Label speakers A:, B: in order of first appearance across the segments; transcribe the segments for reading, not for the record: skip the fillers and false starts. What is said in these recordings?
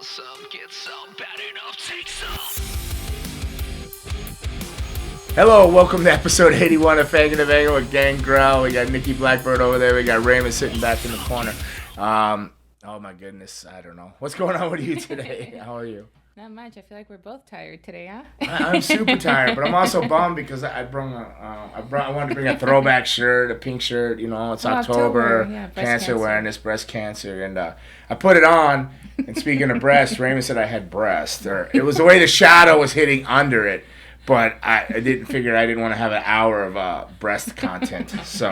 A: want some, get some, bad enough, take some.
B: Hello, welcome to episode 81 of Fang and the Vango with Gangrel. We got Nikki Blackbird over there. We got Raymond sitting back in the corner. Oh my goodness, I don't know. What's going on with you today? How are you?
C: Not much. I feel like we're both tired today, huh?
B: I'm super tired, but I'm also bummed because I wanted to bring a throwback shirt, a pink shirt. You know, it's October,
C: yeah,
B: cancer awareness, breast cancer, and I put it on. And speaking of breast, Raymond said I had breast, or it was the way the shadow was hitting under it. But I didn't want to have an hour of breast content. So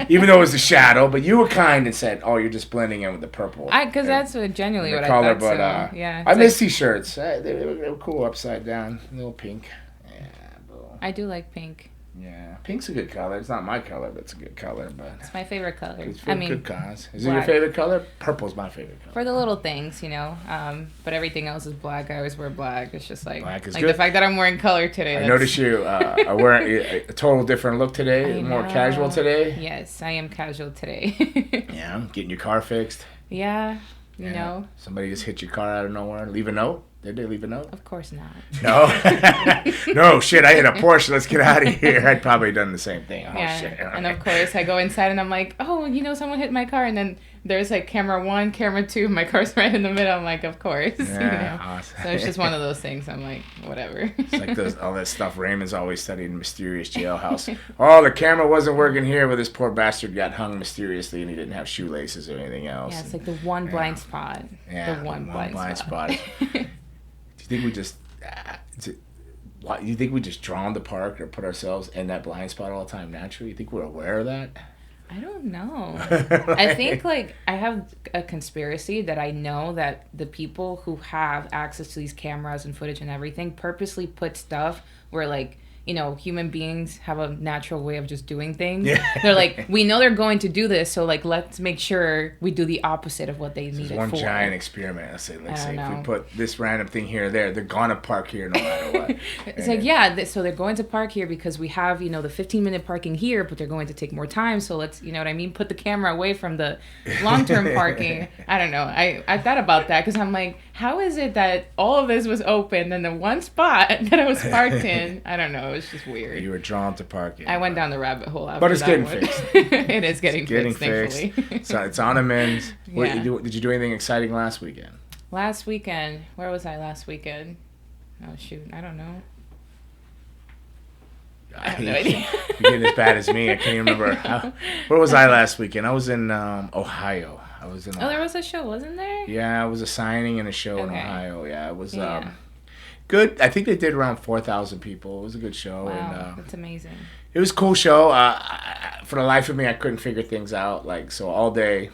B: even though it was the shadow, but you were kind and said, "Oh, you're just blending in with the purple."
C: Because that's genuinely what
B: color,
C: I thought.
B: But
C: yeah,
B: I miss these shirts. They were cool upside down, a little pink. Yeah, bro.
C: I do like pink.
B: Yeah, pink's a good color. It's not my color, but it's a good color. But
C: it's my favorite color.
B: It's for good cause. Is
C: black.
B: it your favorite color? Purple's my favorite color.
C: For the little things, you know. But everything else is black. I always wear black. It's just like
B: good.
C: The fact that I'm wearing color today.
B: I noticed you are wearing a total different look today. More casual today.
C: Yes, I am casual today.
B: Yeah, getting your car fixed.
C: Yeah, you know.
B: Somebody just hit your car out of nowhere. Leave a note. Did they leave a note?
C: Of course not.
B: No? No, shit, I hit a Porsche. Let's get out of here. I'd probably done the same thing. Oh,
C: yeah.
B: Shit.
C: And of course, I go inside and I'm like, oh, someone hit my car. And then there's like camera 1, camera 2. My car's right in the middle. I'm like, of course.
B: Yeah, awesome.
C: So it's just one of those things. I'm like, whatever.
B: It's like all that stuff Raymond's always studied in Mysterious Jailhouse. Oh, the camera wasn't working here, but this poor bastard got hung mysteriously and he didn't have shoelaces or anything else.
C: Yeah, it's like the one blind spot.
B: Yeah,
C: the one blind spot.
B: Do you think we just draw in the park or put ourselves in that blind spot all the time naturally? You think we're aware of that?
C: I don't know. I think I have a conspiracy that I know that the people who have access to these cameras and footage and everything purposely put stuff where human beings have a natural way of just doing things. Yeah. They're like, we know they're going to do this, so let's make sure we do the opposite of what they need it for.
B: One giant experiment. Let's say if we put this random thing here or there, they're gonna park here no matter what.
C: It's so they're going to park here because we have, the 15-minute parking here, but they're going to take more time, so let's, put the camera away from the long-term parking. I don't know. I thought about that because I'm like, how is it that all of this was open and the one spot that I was parked in, I don't know. It's just weird.
B: You were drawn to parking.
C: I went down the rabbit hole after
B: but it's
C: that
B: getting
C: one.
B: fixed.
C: It is getting fixed, thankfully.
B: So it's on a mend.
C: Yeah.
B: Did you do anything exciting last weekend?
C: Last weekend? Where was I last weekend? Oh, shoot. I don't know. I have no idea.
B: You're getting as bad as me. I can't even remember. Where was I last weekend? I was in Ohio.
C: Oh, there was a show, wasn't there?
B: Yeah, it was a signing and a show in Ohio. Yeah, it was... good. I think they did around 4,000 people. It was a good show.
C: Wow, that's amazing.
B: It was a cool show. For the life of me, I couldn't figure things out. So all day,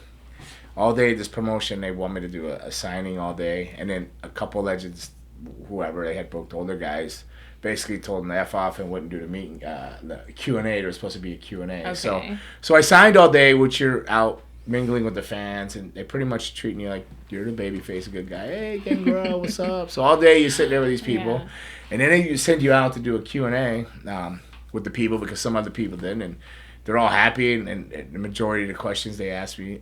B: this promotion, they want me to do a signing all day. And then a couple legends, whoever, they had booked older guys, basically told them to F off and wouldn't do the meeting, the Q&A. There was supposed to be a Q&A.
C: Okay.
B: So I signed all day, which you're out mingling with the fans, and they pretty much treat me like you're the baby face, a good guy. Hey, Gangrel, what's up? So all day you sit there with these people, and then they send you out to do a Q&A with the people because some other people didn't, and they're all happy. And the majority of the questions they asked me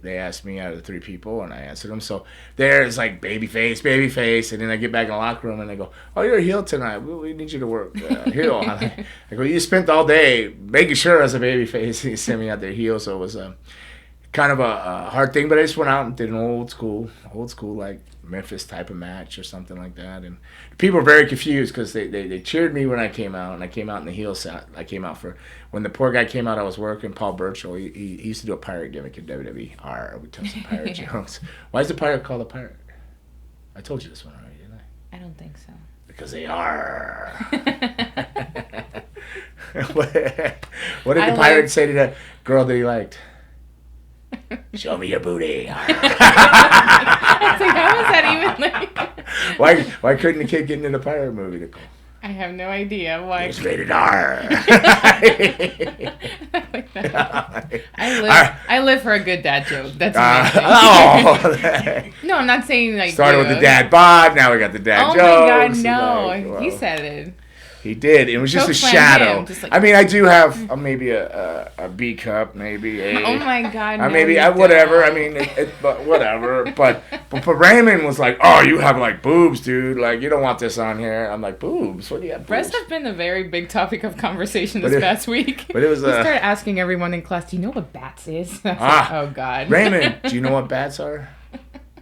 B: out of the 3 people, and I answered them. So there's like baby face, and then I get back in the locker room and they go, "Oh, you're a heel tonight. We need you to work heel." I go, "You spent all day making sure I was a baby face, and you sent me out there heel." So it was kind of a hard thing, but I just went out and did an old school like Memphis type of match or something like that, and people were very confused because they cheered me when I came out, and I came out in the heel set. I came out for when the poor guy came out. I was working. Paul Burchill, he used to do a pirate gimmick in WWE. We took some pirate jokes. Why is the pirate called a pirate? I told you this one already, didn't I?
C: I don't think so.
B: Because they are. What did the pirate say to the girl that he liked? Show me your booty.
C: I was like, how was that even
B: Why couldn't the kid get into the pirate movie, Nicole?
C: I have no idea why.
B: It's rated R.
C: I live for a good dad joke. That's
B: amazing.
C: No, I'm not saying
B: started with the dad bod. Now we got the dad joke.
C: Oh my God, no! You said it.
B: He did. It was just a
C: Chokeslam
B: shadow.
C: him, just like-
B: I mean, I do have maybe a B cup, maybe a.
C: Oh my God!
B: Maybe
C: you
B: whatever.
C: don't.
B: I mean, but whatever. But Raymond was like, "Oh, you have like boobs, dude. Like you don't want this on here." I'm like, "Boobs? What do you have?"
C: Breasts
B: Boobs?
C: have been a very big topic of conversation
B: But
C: this
B: it-
C: past week.
B: But it was
C: We started asking everyone in class, "Do you know what bats is?" I was like, oh God.
B: Raymond, do you know what bats are?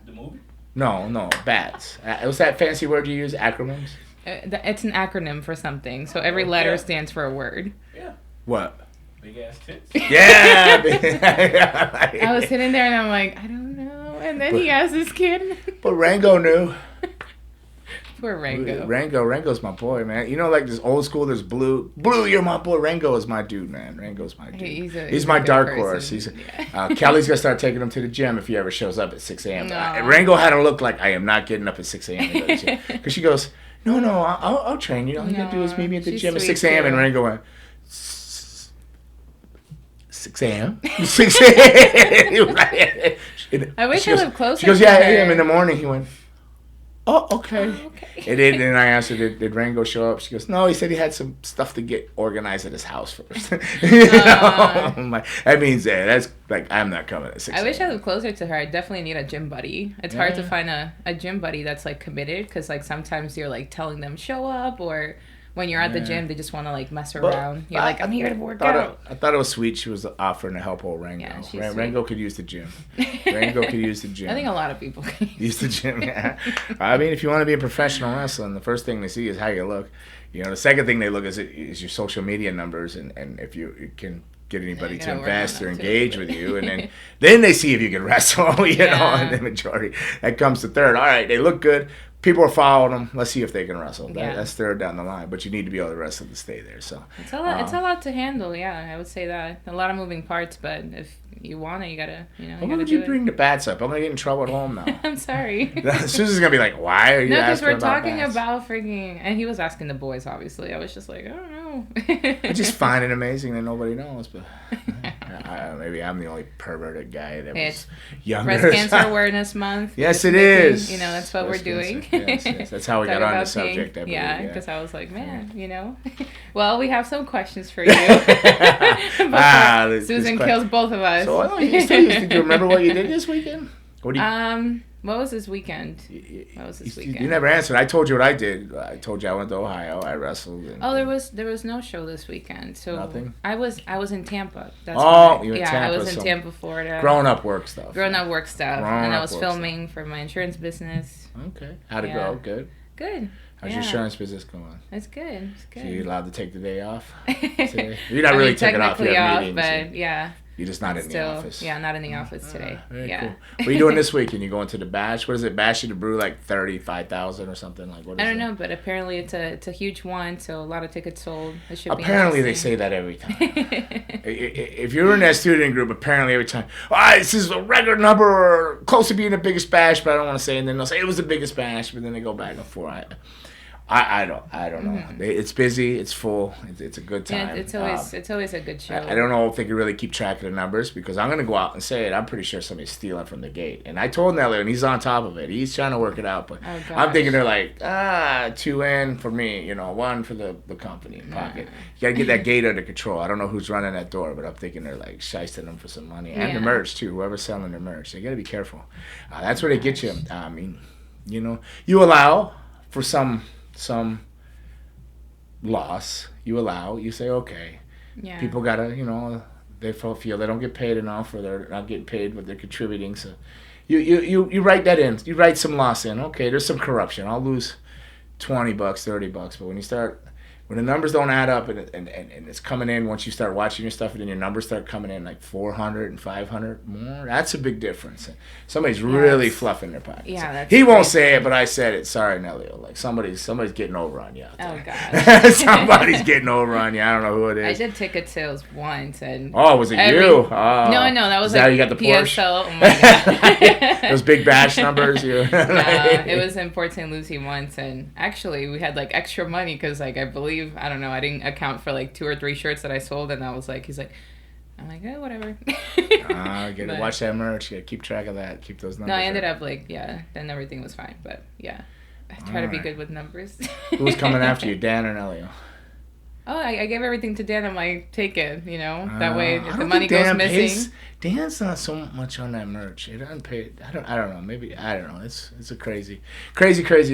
A: The movie?
B: No, bats. What's that fancy word you use? Acronyms?
C: It's an acronym for something, so every letter stands for a word.
A: Yeah.
B: What?
A: Big ass tits.
B: Yeah.
C: I was sitting there and I'm like, I don't know. And then he asked this kid.
B: But Rango knew.
C: Poor Rango.
B: Rango's my boy, man. You know, like this old school, there's Blue. Blue, you're my boy. Rango is my dude, man. Rango's my dude. He's my
C: a good
B: dark
C: person.
B: horse.
C: Yeah.
B: Kelly's gonna start taking him to the gym if he ever shows up at 6 a.m.
C: Aw.
B: Rango had to look like I am not getting up at 6 a.m. to go to the gym. Because she goes, no, I'll train you. All you gotta do is meet me at the
C: she's
B: gym at
C: sweet
B: 6 a.m.
C: too.
B: And Rango went, 6 a.m. 6 a.m. He was like-
C: I wish
B: she
C: I
B: goes-
C: lived closer
B: She goes,
C: to
B: yeah,
C: her.
B: 8 a.m. in the morning. He went, oh, okay.
C: Oh, okay.
B: And then I asked her, did Rango show up? She goes, no, he said he had some stuff to get organized at his house first. You know? I'm like, that means that's like, I'm not coming at 6
C: I wish I
B: a.m.
C: lived closer to her. I definitely need a gym buddy. It's hard to find a gym buddy that's like committed because like sometimes you're like telling them show up, or when you're at the gym they just want to like mess around. You're like, I'm here to work out.
B: I thought it was sweet she was offering to help old Rango.
C: Yeah, she's
B: Rango could use the gym. Rango could use the gym.
C: I think a lot of people can
B: Use the gym, yeah. I mean, if you want to be a professional wrestler, the first thing they see is how you look. You know, the second thing they look is your social media numbers, and if you can get anybody
C: you
B: to
C: gotta work
B: invest
C: on
B: or
C: that too.
B: engage with you, and then they see if you can wrestle. You know, and the majority that comes to third. All right, they look good. People are following them. Let's see if they can wrestle. That's third down the line, but you need to be able to wrestle to stay there. So
C: It's a lot. It's a lot to handle. Yeah, I would say that a lot of moving parts. But if you want it, you gotta,
B: why would you bring the bats up? I'm gonna get in trouble at home now.
C: I'm sorry.
B: Susan's gonna be like, "Why are you
C: No, because
B: asking
C: we're
B: about
C: talking
B: bats?"
C: about freaking, and he was asking the boys. Obviously, I was just like, I don't know.
B: I just find it amazing that nobody knows, but maybe I'm the only perverted guy that
C: It's
B: was younger.
C: Breast Cancer Awareness Month.
B: Yes,
C: Just
B: it
C: making-
B: is.
C: You know, that's what
B: Breast
C: we're doing.
B: cancer. Yes, that's how we
C: Talk
B: got on the
C: about
B: subject.
C: pink.
B: I believe,
C: Yeah,
B: yeah.
C: because I was like, man, you know. Well, we have some questions for you.
B: This
C: Susan
B: question.
C: kills both of us.
B: So did you remember what you did this weekend? What do you?
C: What was this weekend? What was this weekend?
B: You never answered. I told you what I did. I told you I went to Ohio. I wrestled. And,
C: Oh, there was no show this weekend. So
B: Nothing?
C: I was in Tampa. That's
B: Oh,
C: why.
B: you were in
C: yeah,
B: Tampa,
C: I was in
B: so
C: Tampa, Florida.
B: grown up work stuff.
C: Grown up work stuff, and I
B: Grown-up
C: was
B: work
C: filming for my insurance business.
B: Okay. How'd it
C: Yeah.
B: go? Good.
C: Good.
B: How's your
C: Yeah.
B: insurance business going?
C: It's good. It's
B: So you
C: good.
B: allowed to take the day off today? You're not really taking off. You
C: technically
B: have
C: off,
B: meetings.
C: but yeah.
B: You're just not in
C: Still,
B: the office.
C: yeah, not in the office today.
B: Very
C: Yeah.
B: cool. What are you doing this weekend? You going to the bash? What is it? Bash of the Brew, like 35,000 or something? Like what is
C: I don't
B: it?
C: know, but apparently it's a huge one, so a lot of tickets sold. It should
B: Apparently
C: be
B: they say that every time. If you're in that student group, apparently every time, this is a record number or close to being the biggest bash, but I don't want to say. And then they'll say it was the biggest bash, but then they go back and forth. I don't know. It's busy. It's full. It's a good time.
C: Yeah, it's always a good show.
B: I don't know if they can really keep track of the numbers because I'm going to go out and say it. I'm pretty sure somebody's stealing from the gate. And I told Nelly, and he's on top of it. He's trying to work it out. But
C: Oh,
B: I'm thinking they're like, 2 in for me, 1 for the company pocket. You got to get that gate under control. I don't know who's running that door, but I'm thinking they're like shysting them for some money. And the merch, too. Whoever's selling their merch. They got to be careful. That's where they get you. I mean, you allow for some loss. You say, okay.
C: Yeah.
B: People gotta, they feel they don't get paid enough or they're not getting paid what they're contributing. So you write that in. You write some loss in. Okay, there's some corruption. I'll lose $20, $30, but when the numbers don't add up and it's coming in once you start watching your stuff and then your numbers start coming in like 400 and 500 more, that's a big difference. Somebody's really fluffing their pockets.
C: Yeah, that's
B: he won't
C: crazy.
B: say it, but I said it. Sorry, Nelly. Like somebody's getting over on you out
C: Oh
B: there.
C: God.
B: Somebody's getting over on you. I don't know who it
C: I
B: is.
C: did ticket sales once, and
B: Was it you? Oh.
C: No, that was
B: Is that
C: like
B: how you got the Porsche?
C: PSL. Oh my God.
B: Those big bash numbers.
C: It was in Port St. Lucie once, and actually we had like extra money because like I didn't account for like 2 or 3 shirts that I sold, and I was like, he's like, I'm like, oh, whatever.
B: Gotta watch that merch. Gotta keep track of that. Keep those numbers.
C: No, I ended up then everything was fine, but yeah. I try to be
B: Alright.
C: good with numbers.
B: Who's coming after you, Dan or Elio?
C: Oh, I gave everything to Dan. I'm like, take it, that way
B: I
C: if the
B: don't
C: money
B: think
C: goes
B: Dan
C: missing.
B: Dan's not so much on that merch. It doesn't pay. I don't know. Maybe I don't know. It's a crazy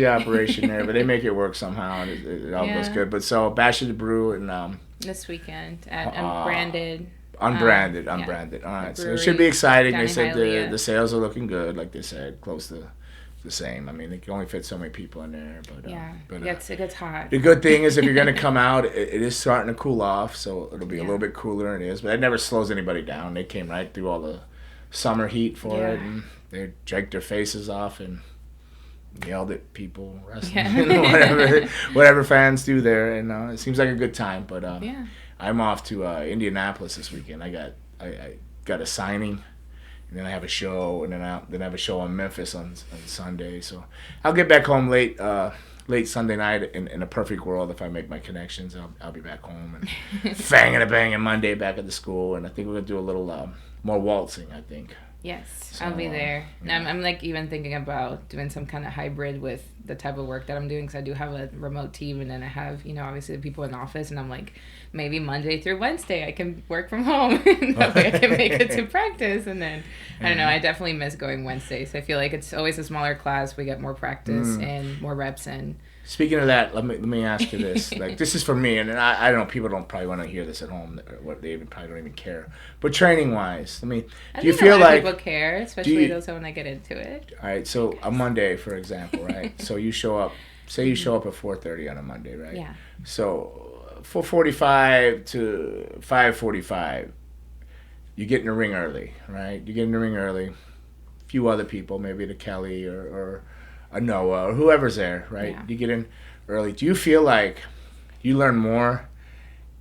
B: operation there, but they make it work somehow, and it all goes good. But so Bash of the Brew and
C: this weekend at Unbranded.
B: Unbranded. All right, so it should be exciting. They said
C: Hialeah.
B: the sales are looking good, like they said, close to the same. I mean, it can only fit so many people in there, but
C: it gets hot.
B: the good thing is if you're going to come out, it is starting to cool off, so it'll be a little bit cooler than it is, but that never slows anybody down. They came right through all the summer heat for it, and they drank their faces off and yelled at people, wrestling, whatever fans do there, and it seems like a good time. But I'm off to Indianapolis this weekend. I got a signing. And then I have a show, and then I have a show in Memphis on Sunday. So I'll get back home late Sunday night. In a perfect world, if I make my connections, I'll be back home and fanging a banging Monday back at the school. And I think we're gonna do a little more waltzing. I think.
C: Yes,
B: So,
C: I'll be there. I'm like even thinking about doing some kind of hybrid with the type of work that I'm doing because I do have a remote team, and then I have obviously the people in the office, and I'm like maybe Monday through Wednesday I can work from home. That way I can make it to practice, and then I don't know. I definitely miss going Wednesdays. I feel like it's always a smaller class. We get more practice and more reps in.
B: Speaking of that, let me ask you this. Like, this is for me, and I don't know. People don't probably want to hear this at home. Or they probably don't even care. But training wise, do you feel like
C: people care, especially those when I get into it?
B: All right, so a Monday, for example, right? So you show up. Say you show up at 4:30 on a Monday, right?
C: Yeah.
B: So 4:45 to 5:45, you get in the ring early, right? You get in the ring early. A few other people, maybe the Kelly or a Noah or whoever's there, right?
C: Yeah.
B: You get in early. Do you feel like you learn more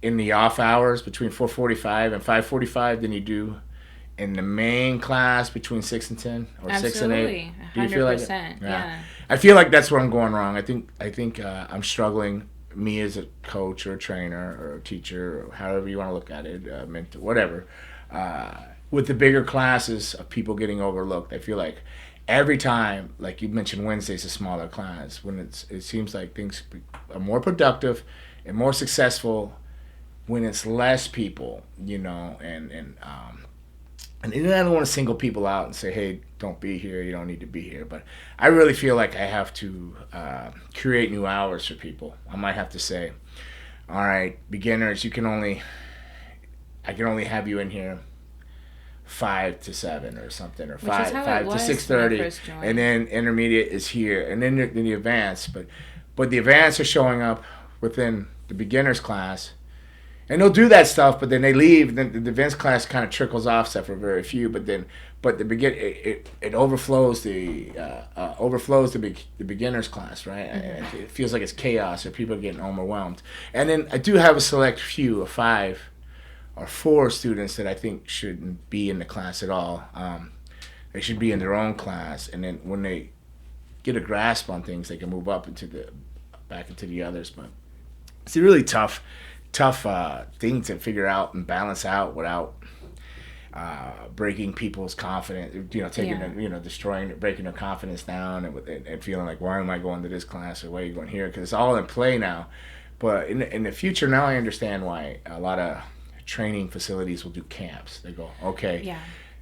B: in the off hours between 4:45 and 5:45 than you do in the main class between 6 and 10 or 6 and 8?
C: Absolutely,
B: Do you feel like
C: 100%. Yeah.
B: I feel like that's where I'm going wrong. I think I'm struggling. Me as a coach or a trainer or a teacher or however you want to look at it, mentor, whatever. With the bigger classes of people getting overlooked, I feel like every time, like you mentioned, Wednesday's a smaller class. When it seems like things are more productive and more successful when it's less people, and I don't want to single people out and say, hey, don't be here, you don't need to be here. But I really feel like I have to create new hours for people. I might have to say, all right, beginners, I can only have you in here 5 to 7 or something, or 5 to 6:30, and then intermediate is here, and then the advanced. But the advanced are showing up within the beginners class. And they'll do that stuff, but then they leave. Then the advanced class kind of trickles off, except for very few. But the it overflows the beginners class, right? Mm-hmm. It feels like it's chaos, or people are getting overwhelmed. And then I do have a select few of 5 or 4 students that I think shouldn't be in the class at all. They should be in their own class, and then when they get a grasp on things, they can move up back into the others. But it's a really tough thing to figure out and balance out without breaking people's confidence. Breaking their confidence down and feeling like, why am I going to this class or why are you going here? Because it's all in play now. But in the future, now I understand why a lot of training facilities will do camps. They go, okay,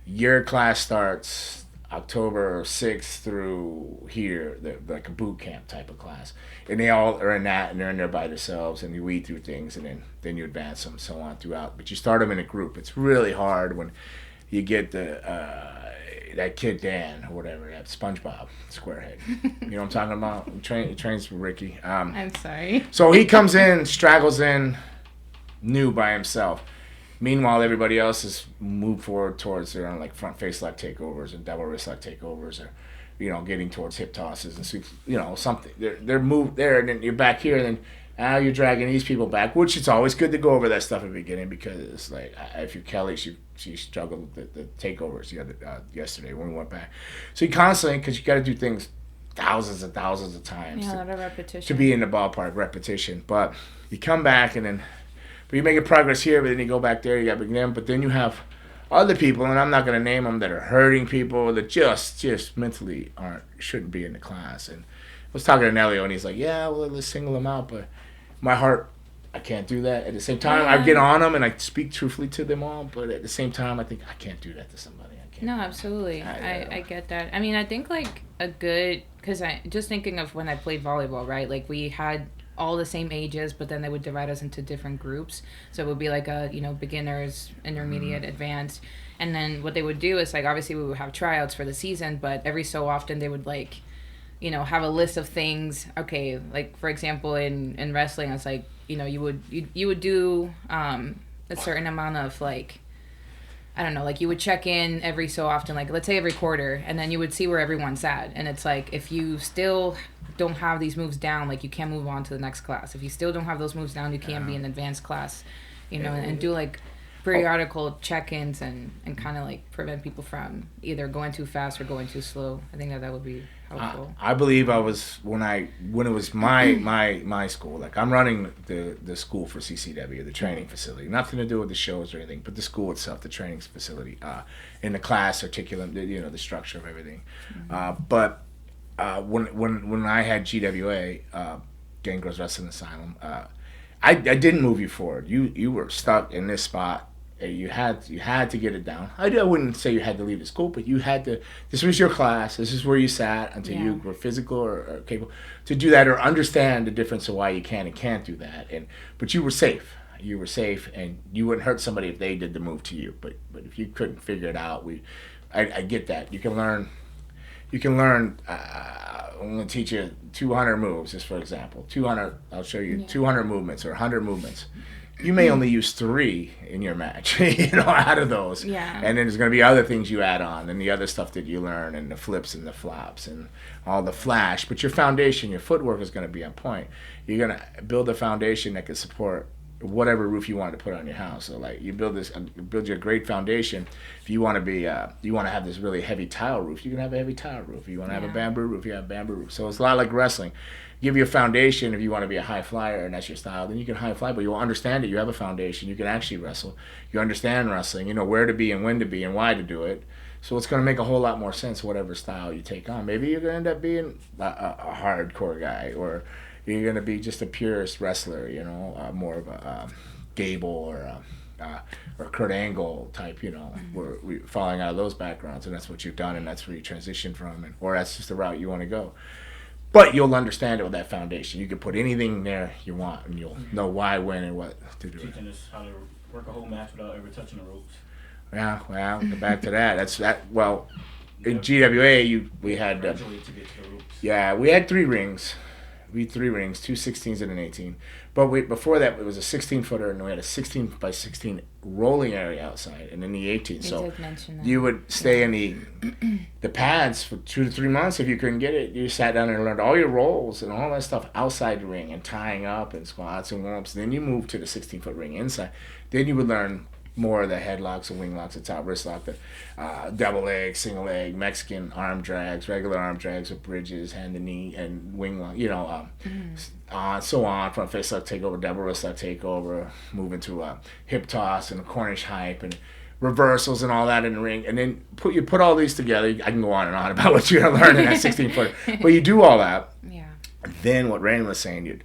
B: your class starts October 6th through here, like a boot camp type of class, and they all are in that, and they're in there by themselves, and you weed through things, and then you advance them, so on throughout. But you start them in a group. It's really hard when you get that kid Dan or whatever, that SpongeBob squarehead. You know what I'm talking about? He trains for Ricky.
C: I'm sorry.
B: So he comes in, straggles in, new by himself. Meanwhile, everybody else has moved forward towards their own, like, front face lock takeovers and double wrist lock takeovers, or getting towards hip tosses and something. They're moved there, and then you're back here, and then now you're dragging these people back. Which it's always good to go over that stuff at the beginning, because like if you're Kelly, she struggled with the takeovers yesterday when we went back. So you constantly, because you got to do things thousands and thousands of times.
C: Yeah, a lot of repetition
B: to be in the ballpark, repetition. But you come back and then. But you're making progress here, but then you go back there, you got big them. But then you have other people, and I'm not going to name them, that are hurting people that just mentally shouldn't be in the class. And was talking to Nelio, and he's like, yeah, well, let's single them out. But my heart, I can't do that. At the same time, I get on them and I speak truthfully to them all. But at the same time, I think I can't do that to somebody. I can't.
C: No, absolutely. I get that. I mean, I think like a good, because I just thinking of when I played volleyball, right? Like we had all the same ages, but then they would divide us into different groups. So it would be like a, beginners, intermediate, advanced. And then what they would do is like, obviously we would have tryouts for the season, but every so often they would like, have a list of things. Okay, like for example, in wrestling, it's like, you would do a certain amount of like, I don't know, like you would check in every so often, like let's say every quarter, and then you would see where everyone's at. And it's like, if you still don't have these moves down, like you can't move on to the next class. If you still don't have those moves down, you can't be in advanced class, and do like periodical check-ins and kind of like prevent people from either going too fast or going too slow. I think that would be helpful.
B: I believe I was when it was my school. Like I'm running the school for CCW, the training facility. Nothing to do with the shows or anything, but the school itself, the training facility, in the class curriculum, the structure of everything. But when I had GWA, Gangrel's Wrestling Asylum, I didn't move you forward. You were stuck in this spot. You had to get it down. I wouldn't say you had to leave the school, but you had to. This was your class. This is where you sat until you were physical or capable to do that, or understand the difference of why you can and can't do that. But you were safe. You were safe, and you wouldn't hurt somebody if they did the move to you. But if you couldn't figure it out, I get that. You can learn. I'm going to teach you 200 moves, just for example. 200. I'll show you 200 movements or 100 movements. You may only use 3 in your match, out of those. Yeah. And then there's going to be other things you add on, and the other stuff that you learn, and the flips and the flops and all the flash. But your foundation, your footwork is going to be on point. You're going to build a foundation that can support whatever roof you want to put on your house. So like you build your great foundation. If you want to be, you want to have this really heavy tile roof, you can have a heavy tile roof. If you want to have a bamboo roof, you have a bamboo roof. So it's a lot like wrestling. Give you a foundation. If you want to be a high flyer and that's your style, then you can high fly, but you'll understand it. You have a foundation. You can actually wrestle. You understand wrestling. You know where to be and when to be and why to do it. So it's going to make a whole lot more sense whatever style you take on. Maybe you're going to end up being a hardcore guy, or you're going to be just a purist wrestler, more of a Gable or Kurt Angle type, where we're falling out of those backgrounds, and that's what you've done, and that's where you transition from, or that's just the route you want to go. But you'll understand it with that foundation. You can put anything there you want, and you'll know why, when, and what to do.
A: Teaching us how to work a whole match without ever touching the ropes.
B: Yeah, well, back to that. Well, in GWA, we had...
A: Graduate to get to the ropes.
B: Yeah, we had 3 rings. We had 3 rings, 2 16s and an 18. But before that, it was a 16-footer, and we had a 16 by 16 rolling area outside, and then the 18. So you would stay in the pads for 2 to 3 months if you couldn't get it. You sat down and learned all your rolls and all that stuff outside the ring, and tying up and squats and warm-ups. Then you moved to the 16-foot ring inside. Then you would learn more of the headlocks and wing locks, the top wrist lock, the double leg, single leg, Mexican arm drags, regular arm drags with bridges, hand to knee, and wing lock, so on, front face lock takeover, double wrist lock takeover, move into a hip toss and a Cornish hype and reversals and all that in the ring. And then you put all these together. I can go on and on about what you're going to learn in that 16-footer. But you do all that. Yeah. Then what Raymond was saying, you'd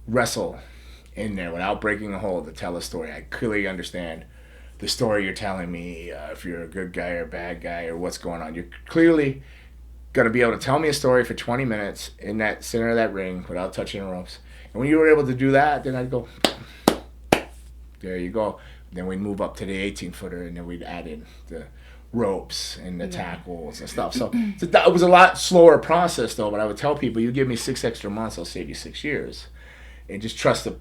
B: wrestle in there without breaking a hold to tell a story. I clearly understand the story you're telling me, if you're a good guy or a bad guy or what's going on. You're clearly going to be able to tell me a story for 20 minutes in that center of that ring without touching the ropes. And when you were able to do that, then I'd go, there you go. Then we'd move up to the 18-footer, and then we'd add in the ropes and the tackles and stuff. So it was a lot slower process, though. But I would tell people, you give me 6 extra months, I'll save you 6 years. And just trust the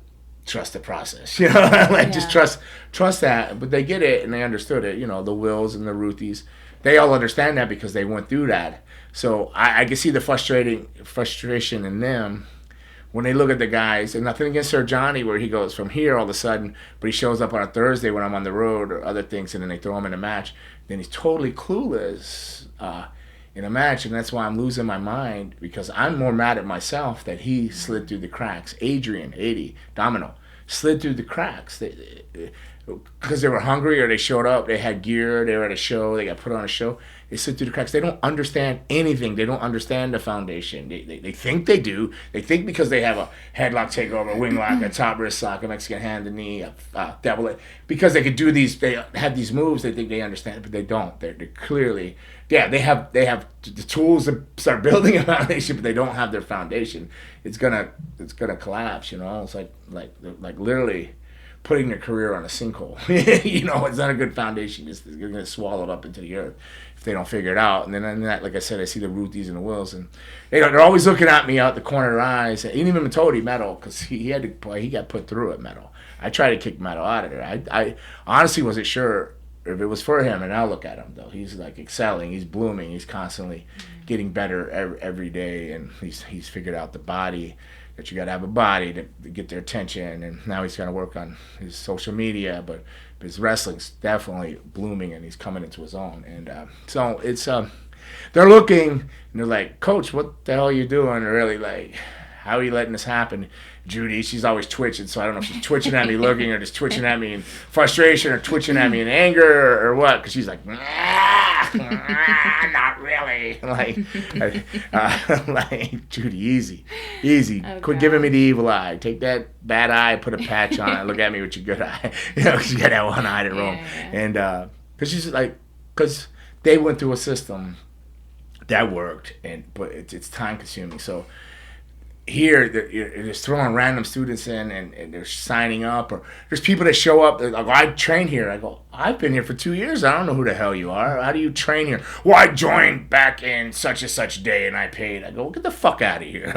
B: process, just trust that. But they get it and they understood it. The Wills and the Ruthies, they all understand that because they went through that. So I can see the frustration in them when they look at the guys. And nothing against Sir Johnny, where he goes from here all of a sudden, but he shows up on a Thursday when I'm on the road or other things, and then they throw him in a match. Then he's totally clueless in a match, and that's why I'm losing my mind, because I'm more mad at myself that he slid through the cracks. Adrian, 80, Domino, slid through the cracks. because they were hungry or they showed up, they had gear, they were at a show, they got put on a show. They slip through the cracks. They don't understand anything. They don't understand the foundation. They think they do. They think because they have a headlock takeover, a wing lock, a top wrist lock, a Mexican hand, a knee, a double leg. Because they could do these, they have these moves. They think they understand, but they don't. They're clearly, they have the tools to start building a foundation, but they don't have their foundation. It's gonna collapse. It's like literally putting their career on a sinkhole. It's not a good foundation. You're gonna swallow it up into the earth if they don't figure it out. And then like I said, I see the Ruthis and the Wills, and they're always looking at me out the corner of their eyes. And even Metodi Metal, because he had to play, he got put through at Metal. I tried to kick Metal out of there. I honestly wasn't sure if it was for him, and now look at him though. He's like excelling. He's blooming. He's constantly getting better every day, and he's figured out the body. That you got to have a body to get their attention, and now he's got to work on his social media, but his wrestling's definitely blooming, and he's coming into his own. And so it's they're looking, and they're like, Coach, what the hell are you doing? They're really like, how are you letting this happen? Judy, she's always twitching, so I don't know if she's twitching at me looking or just twitching at me in frustration or twitching at me in anger or what, because she's like, not really. Like, Judy, easy.
C: Oh,
B: Quit
C: God.
B: giving me the evil eye. Take that bad eye, put a patch on it, look at me with your good eye. Because you got that one eye to roll.
C: Yeah.
B: And because she's like, because they went through a system that worked, but it's time consuming. So here they're just throwing random students in, and they're signing up, or there's people that show up, they're like, I train here. I go, I've been here for 2 years. I don't know who the hell you are. How do you train here? Well, I joined back in such and such day and I paid. I go, well, get the fuck out of here.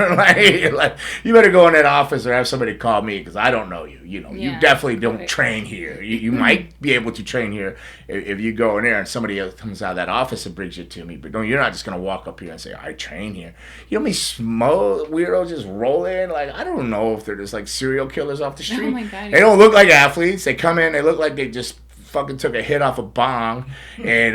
B: like you better go in that office or have somebody call me, because I don't know you. You definitely don't train here. You might be able to train here if you go in there and somebody else comes out of that office and brings you to me, but no, you're not just going to walk up here and say, I train here. You know how many small weirdos just roll in? Like, I don't know if they're just like serial killers off the street.
C: Oh my God.
B: They don't look like athletes. They come in, they look like they just fucking took a hit off a bong and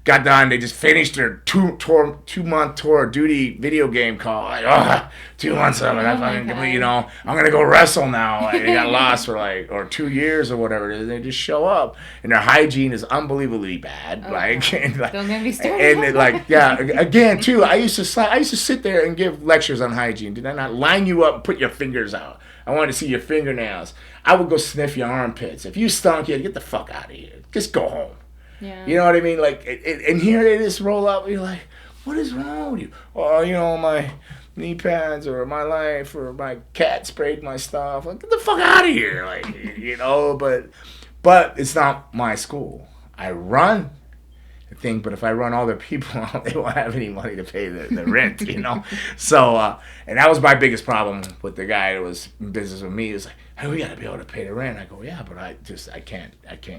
B: got done. They just finished their 2-month tour of duty video game call. Like, 2 months of it. I'm gonna go wrestle now. Like, they got lost for or 2 years or whatever it is. They just show up, and their hygiene is unbelievably bad.
C: Don't get me started.
B: And again too. I used to sit there and give lectures on hygiene. Did I not line you up and put your fingers out? I wanted to see your fingernails. I would go sniff your armpits. If you stunk, you'd get the fuck out of here. Just go home.
C: Yeah.
B: You know what I mean? Like, and here they just roll up. You're like, what is wrong with you? Oh, my knee pads or my life or my cat sprayed my stuff. Like, get the fuck out of here. But it's not my school. I run the thing, but if I run all their people out, they won't have any money to pay the rent, So, and that was my biggest problem with the guy that was in business with me. He was like, hey, we got to be able to pay the rent. I go, yeah, but I can't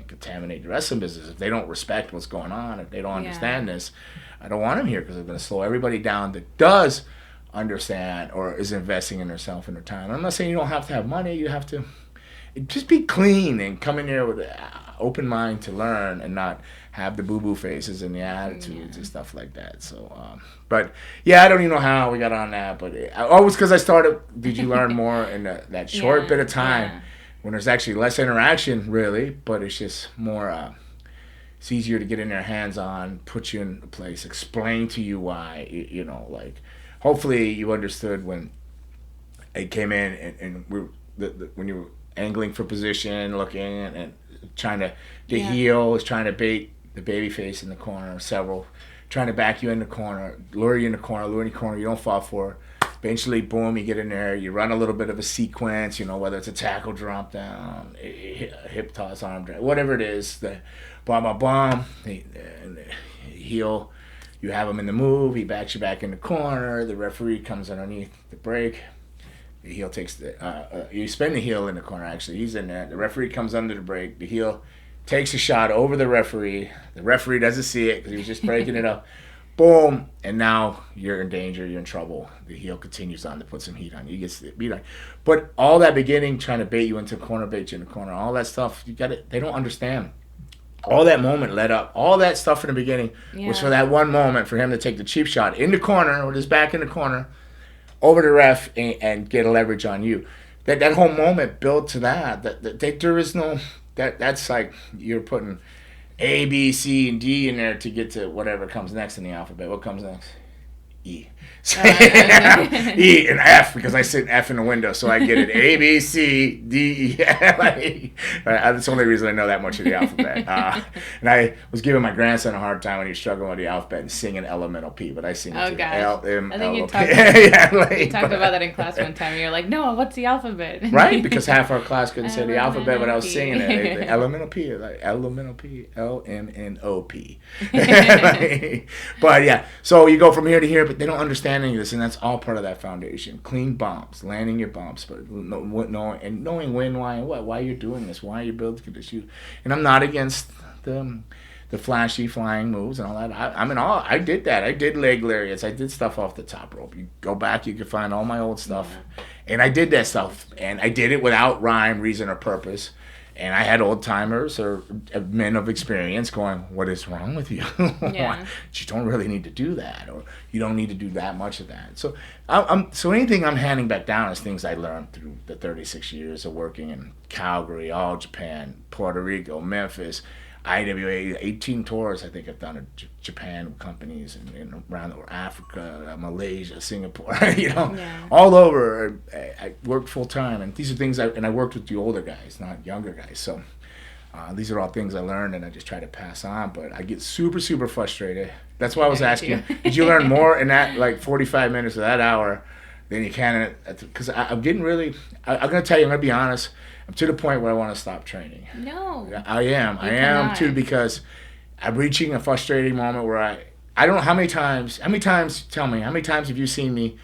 B: contaminate the wrestling business. If they don't respect what's going on, if they don't understand this, I don't want them here, because I'm going to slow everybody down that does understand or is investing in themselves and their time. I'm not saying you don't have to have money. You have to just be clean and come in here with an open mind to learn and not have the boo-boo faces and the attitudes and stuff like that. So, but yeah, I don't even know how we got on that, but always because I started, did you learn more in that short bit of time when there's actually less interaction, really, but it's just more, it's easier to get in their hands on, put you in a place, explain to you why, hopefully you understood when it came in and when you were angling for position, looking and trying to, the heel is trying to bait the baby face in the corner, trying to back you in the corner, lure you in the corner, you don't fall for it. Eventually, boom, you get in there, you run a little bit of a sequence, whether it's a tackle drop down, a hip toss, arm drag, whatever it is, the bomb, the heel, you have him in the move, he backs you back in the corner, the referee comes underneath the break, the heel takes you spin the heel in the corner, actually, he's in there, the referee comes under the break, the heel takes a shot over the referee doesn't see it because he was just breaking it up, boom, and now you're in danger, you're in trouble, the heel continues on to put some heat on you, he gets beat on. But all that beginning, trying to bait you into a corner, bait you in the corner, all that stuff, they don't understand. All that moment led up, all that stuff in the beginning was for that one moment for him to take the cheap shot in the corner with his back in the corner over the ref and get a leverage on you. That whole moment built to that there is no, that's like you're putting A, B, C, and D in there to get to whatever comes next in the alphabet. What comes next? E. E and F, because I sit F in the window, so I get it. A, B, C, D, E. That's the only reason I know that much of the alphabet. And I was giving my grandson a hard time when he was struggling with the alphabet and singing elemental P, but I sing it too. L, M,
C: I think
B: L,
C: you
B: O, P.
C: you talked about that in class one time. You're like, no, what's the alphabet?
B: Right, because half our class couldn't say the alphabet, but I was
C: P.
B: singing it. Elemental P, like elemental P, LMNOP. But yeah, so you go from here to here, but they don't understand any of this, and that's all part of that foundation. Clean bombs, landing your bombs, but knowing when, why, and what, why you're doing this, why you're building this. And I'm not against the flashy flying moves and all that. I did that. I did leg lariats. I did stuff off the top rope. You go back, you can find all my old stuff, and I did that stuff, and I did it without rhyme, reason, or purpose. And I had old timers or men of experience going, "What is wrong with you?
C: Yeah.
B: You don't really need to do that, or you don't need to do that much of that." So, so anything I'm handing back down is things I learned through the 36 years of working in Calgary, all Japan, Puerto Rico, Memphis, IWA, 18 tours I think I've done at Japan companies and around Africa, Malaysia, Singapore, all over. I worked full time, and these are things I worked with the older guys, not younger guys. So these are all things I learned, and I just try to pass on. But I get super, super frustrated. That's why I was asking, did you learn more in that like 45 minutes of that hour than you can? Because I'm getting really, I'm going to tell you, I'm going to be honest. I'm to the point where I want to stop training.
C: No.
B: I am too, because I'm reaching a frustrating moment where I don't know how many times, tell me, how many times have you seen me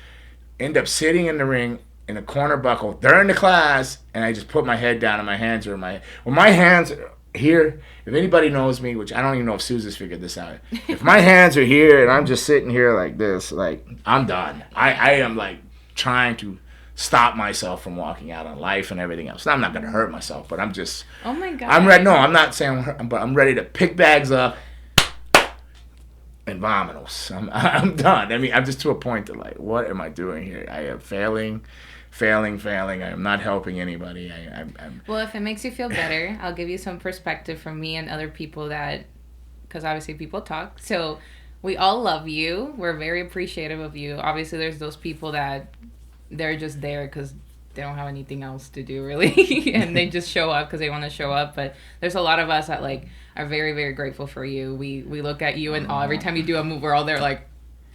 B: end up sitting in the ring in a corner buckle during the class, and I just put my head down and my hands are my hands are here. If anybody knows me, which I don't even know if Susan's figured this out, if my hands are here and I'm just sitting here like this, like I'm done. I am like trying to stop myself from walking out on life and everything else. Now, I'm not going to hurt myself, but I'm just...
C: Oh, my God.
B: I'm ready. No, I'm not saying but I'm ready to pick bags up and vominos. I'm done. I mean, I'm just to a point that, like, what am I doing here? I am failing. I am not helping anybody. I'm
C: Well, if it makes you feel better, I'll give you some perspective from me and other people that... Because obviously people talk. So we all love you. We're very appreciative of you. Obviously, there's those people that... They're just there because they don't have anything else to do, really. And they just show up because they want to show up. But there's a lot of us that, like, are very, very grateful for you. We look at you and every time you do a move, we're all there like,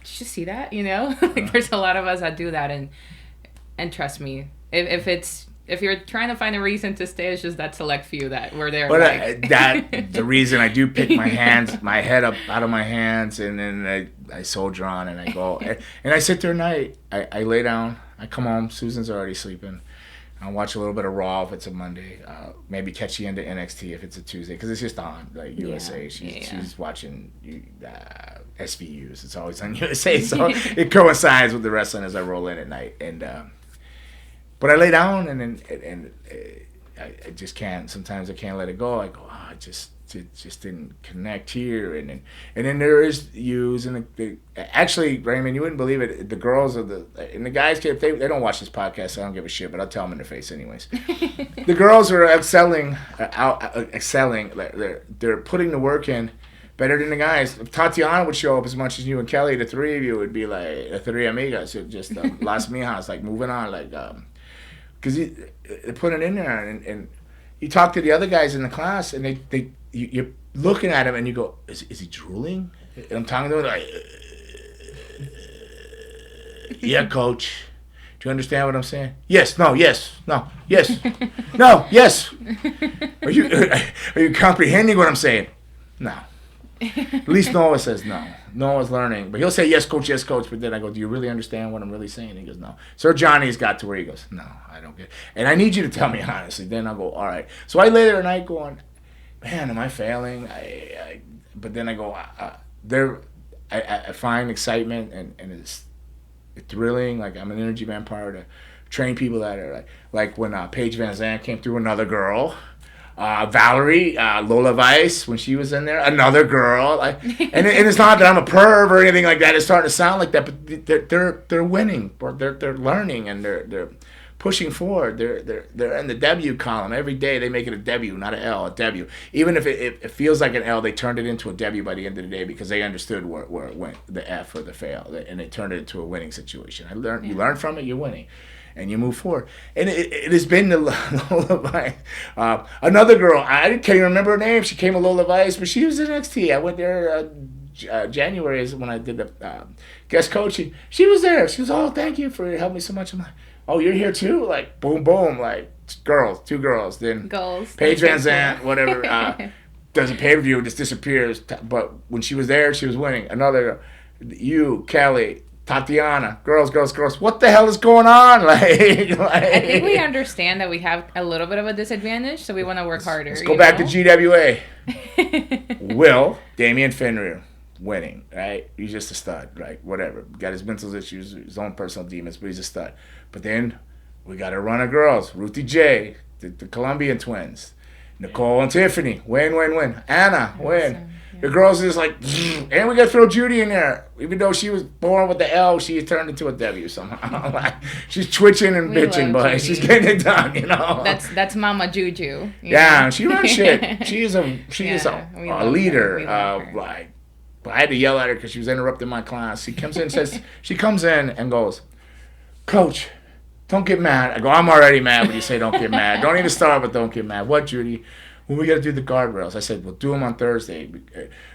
C: did you see that? You know? Like, there's a lot of us that do that. And trust me, if you're trying to find a reason to stay, it's just that select few that were there.
B: But the reason I do pick my head up out of my hands, and then I soldier on and I go. And I sit there at night. I lay down. I come home. Susan's already sleeping. I'll watch a little bit of Raw if it's a Monday. Maybe catch the end of NXT if it's a Tuesday, because it's just on like USA. She's watching SVUs. It's always on USA, so it coincides with the wrestling as I roll in at night. And but I lay down and I just can't. Sometimes I can't let it go. I go, it just didn't connect here, and then there is yous and actually, Raymond, you wouldn't believe it. The girls and the guys, they don't watch this podcast, so I don't give a shit. But I'll tell them in their face anyways. The girls are excelling. They're putting the work in better than the guys. If Tatiana would show up as much as you and Kelly, the three of you would be like the three amigas, just Las Mijas, like moving on, like because they put it in there, and you talk to the other guys in the class, and you're looking at him and you go, is he drooling? And I'm talking to him like, yeah, coach. Do you understand what I'm saying? Yes, no, yes, no, yes, no, yes. Are you comprehending what I'm saying? No. At least Noah says no. Noah's learning. But he'll say, yes, coach, but then I go, do you really understand what I'm really saying? And he goes, no. Sir Johnny's got to where he goes, no, I don't get it. And I need you to tell me honestly. Then I'll go, all right. So I lay there at night going, man, am I failing? But then I go, I find excitement and it's thrilling. Like, I'm an energy vampire to train people that are like when Paige Van Zandt came through, another girl. Valerie, Lola Weiss, when she was in there, another girl. And it's not that I'm a perv or anything like that. It's starting to sound like that, but they're winning, or they're learning, and they're pushing forward. They're in the W column every day. They make it a W, not an L, a W. Even if it feels like an L, they turned it into a W by the end of the day because they understood where it went, the F or the fail, and they turned it into a winning situation. You learn from it, you're winning. And you move forward. And it has been the Lola Vice. Another girl, I can't even remember her name. She came to Lola Vice, but she was in NXT. I went there January is when I did the guest coaching. She was there. She was, oh, thank you for helping me so much. I'm like, oh, you're here too? Like, boom, boom. Like, two girls. Then Paige Van Zandt, whatever, does a pay-per-view, just disappears. But when she was there, she was winning. Another, you, Kelly, Tatiana, girls. What the hell is going on? Like,
C: I think we understand that we have a little bit of a disadvantage, so we want to work harder.
B: Let's go back to GWA. Damian Fenrir winning, right? He's just a stud, right? Whatever. Got his mental issues, his own personal demons, but he's a stud. But then we got a run of girls. Ruthie J, the Colombian twins. Nicole and Tiffany, win. Anna, win. The girls is like, and we got to throw Judy in there. Even though she was born with the L, she turned into a W somehow. Like, she's twitching and bitching, but she's getting it done, you know.
C: That's Mama Juju.
B: Yeah, she runs shit. She is a leader. But I had to yell at her because she was interrupting my class. She comes in and goes, Coach, don't get mad. I go, I'm already mad when you say don't get mad. Don't even start with don't get mad. What, Judy? Well, we got to do the guardrails. I said, well, do them on Thursday.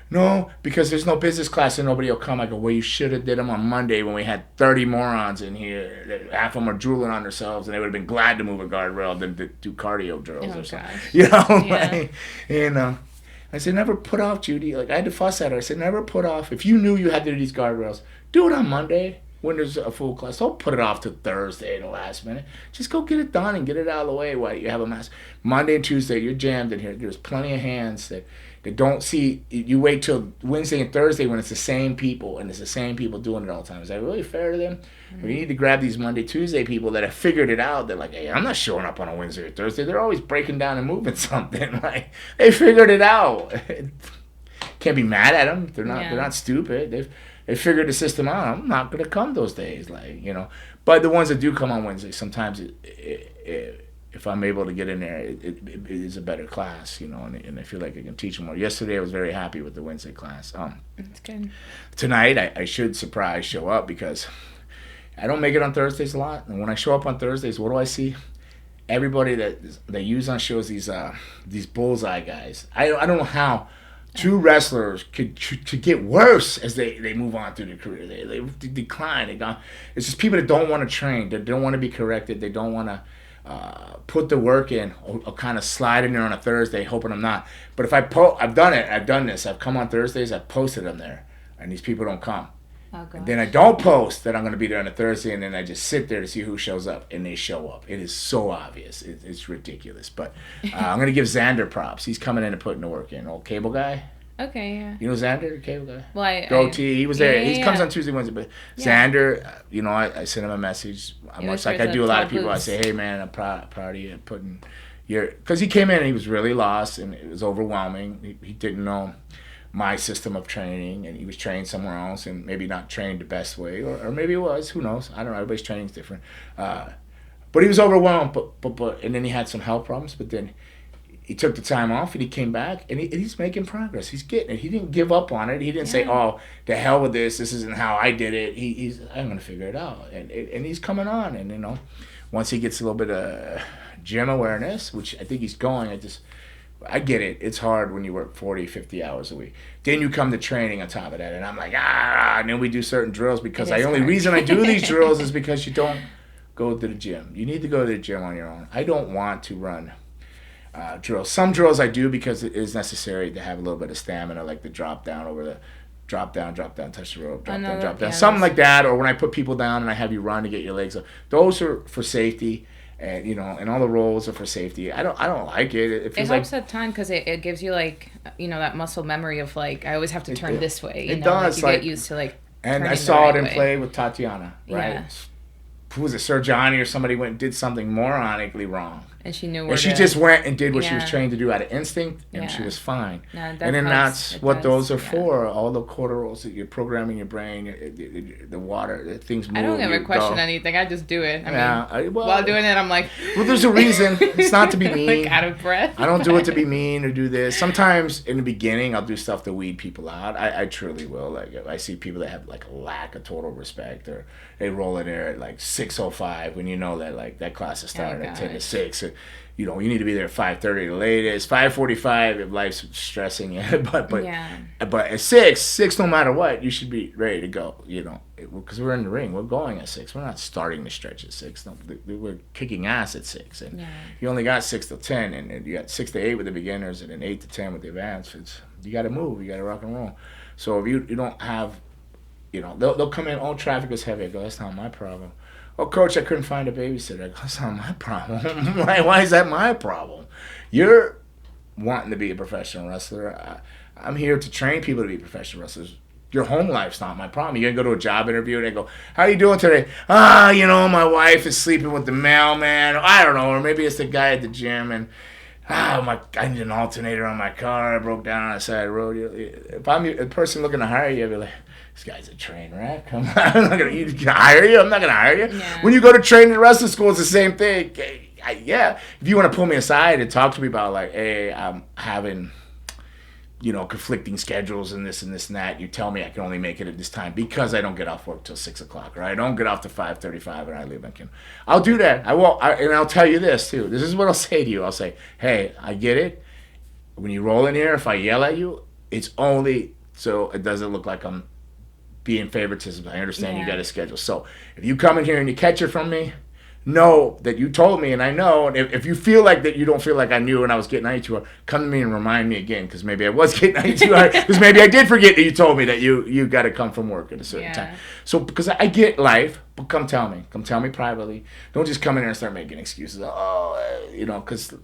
B: No, because there's no business class and nobody will come. I go, well, you should have did them on Monday when we had 30 morons in here. Half of them are drooling on themselves, and they would have been glad to move a guardrail than to do cardio drills or something.
C: Gosh.
B: You know?
C: Yeah.
B: And I said, never put off, Judy. Like, I had to fuss at her. I said, never put off. If you knew you had to do these guardrails, do it on Monday when there's a full class. Don't put it off to Thursday at the last minute. Just go get it done and get it out of the way while you have a mass. Monday and Tuesday, you're jammed in here. There's plenty of hands that don't see. You wait till Wednesday and Thursday when it's the same people, and it's the same people doing it all the time. Is that really fair to them? Mm-hmm. Or you need to grab these Monday, Tuesday people that have figured it out. They're like, hey, I'm not showing up on a Wednesday or Thursday. They're always breaking down and moving something. Like, they figured it out. Can't be mad at them. They're not stupid. They figured the system out. I'm not going to come those days, like, you know. But the ones that do come on Wednesday, sometimes if I'm able to get in there, it is a better class, you know, and I feel like I can teach them more. Yesterday, I was very happy with the Wednesday class.
C: That's good.
B: Tonight, I should show up because I don't make it on Thursdays a lot. And when I show up on Thursdays, what do I see? Everybody that they use on shows, these bullseye guys. I don't know how two wrestlers could get worse as they move on through their career. They decline. It's just people that don't want to train. They don't want to be corrected. They don't want to put the work in. I'll kind of slide in there on a Thursday, hoping I'm not. But if I've done it. I've done this. I've come on Thursdays. I've posted them there, and these people don't come.
C: Oh,
B: and then I don't post that I'm going to be there on a Thursday, and then I just sit there to see who shows up, and they show up. It is so obvious. It's ridiculous. But I'm going to give Xander props. He's coming in and putting the work in. Old cable guy.
C: Okay, yeah.
B: You know Xander, the cable guy?
C: Well,
B: Goatee. He was there.
C: Yeah,
B: he comes on Tuesday, Wednesday. But Xander, you know, I sent him a message. Much like I do a lot of people. I say, hey, man, I'm proud of you putting your... Because he came in and he was really lost, and it was overwhelming. He didn't know my system of training, and he was trained somewhere else and maybe not trained the best way, or maybe it was, who knows, I don't know, everybody's training is different, but he was overwhelmed, but and then he had some health problems, but then he took the time off and he came back, and he's making progress. He's getting it. He didn't give up on it. He didn't say, oh, the hell with this isn't how I did it. I'm going to figure it out, and he's coming on, and you know, once he gets a little bit of gym awareness, which I think he's going, I get it. It's hard when you work 40, 50 hours a week. Then you come to training on top of that. And I'm like, and then we do certain drills because the only reason I do these drills is because you don't go to the gym. You need to go to the gym on your own. I don't want to run drills. Some drills I do because it is necessary to have a little bit of stamina, like the drop down, touch the rope, drop down. Something like that. Or when I put people down and I have you run to get your legs up. Those are for safety. And you know, and all the rolls are for safety. I don't like it. It
C: helps at time because it gives you like, you know, that muscle memory of like I always have to turn this way.
B: It does.
C: Like you get used to like.
B: And I saw it in play with Tatiana, right? who was it, Sir Johnny or somebody went and did something moronically wrong.
C: And she knew where
B: And she
C: to,
B: just went and did what she was
C: Yeah.
B: trained to do out of instinct, and
C: Yeah.
B: she was fine.
C: No, that
B: And then
C: helps.
B: that's
C: It
B: what
C: does,
B: those are
C: yeah.
B: for. All the cortisols that you're programming your brain, the water, the things move.
C: I don't ever
B: you
C: question
B: go.
C: anything. I just do it. I mean,
B: well,
C: while doing it, I'm like,
B: well, there's a reason. It's not to be mean.
C: like out of breath.
B: I don't do it to be mean or do this. Sometimes in the beginning, I'll do stuff to weed people out. I truly will. Like, if I see people that have like a lack of total respect, or they roll in there at like 6:05 when you know that like that class is starting at 10 to 6. You know, you need to be there at 5:30 the latest. 5:45 if life's stressing you. but at 6 no matter what, you should be ready to go. You know, because we're in the ring. We're going at 6. We're not starting the stretch at 6. No, we're kicking ass at 6. And you only got 6 to 10, and you got 6 to 8 with the beginners, and then 8 to 10 with the advanced. You got to move. You got to rock and roll. So if you don't have, you know, they'll come in. Oh, traffic was heavy. I go, that's not my problem. Oh, coach, I couldn't find a babysitter. I go, that's not my problem. Why is that my problem? You're wanting to be a professional wrestler. I'm here to train people to be professional wrestlers. Your home life's not my problem. You're going to go to a job interview and they go, how are you doing today? You know, my wife is sleeping with the mailman. I don't know. Or maybe it's the guy at the gym and, I need an alternator on my car. I broke down on the side of the road. If I'm a person looking to hire you, I'd be like, this guy's a train wreck. I'm not going to hire you. I'm not going to hire you.
C: Yeah.
B: When you go to training at wrestling school, it's the same thing. If you want to pull me aside and talk to me about like, hey, I'm having, you know, conflicting schedules and this and that. You tell me I can only make it at this time because I don't get off work till 6 o'clock, or I don't get off till 5:35 and I leave. I'll do that. I will, and I'll tell you this too. This is what I'll say to you. I'll say, hey, I get it. When you roll in here, if I yell at you, it's only so it doesn't look like I'm being favoritism. I understand you got a schedule. So if you come in here and you catch it from me, know that you told me, and I know. And if you feel like that, you don't feel like I knew and I was getting at you too hard, come to me and remind me again, because maybe I was getting at you too hard, because maybe I did forget that you told me that you got to come from work at a certain time. So because I get life, but come tell me privately. Don't just come in here and start making excuses. You know, because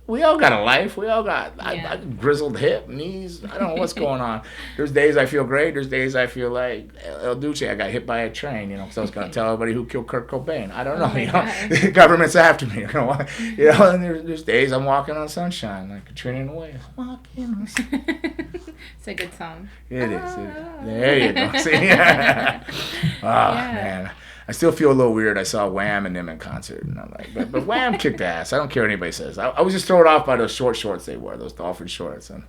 B: we all got a life. We all got I grizzled hip, knees. I don't know what's going on. There's days I feel great. There's days I feel like El Duce. I got hit by a train, you know, because I was going to tell everybody who killed Kurt Cobain. I don't know, you know. The government's after me, you know. And there's days I'm walking on sunshine, like Katrina in the way. Walking on sunshine.
C: It's a good song.
B: It is. There you go. See? Man. I still feel a little weird. I saw Wham and them in concert, and I'm like, but Wham kicked ass. I don't care what anybody says. I was just thrown off by those short shorts they wore, those dolphin shorts, and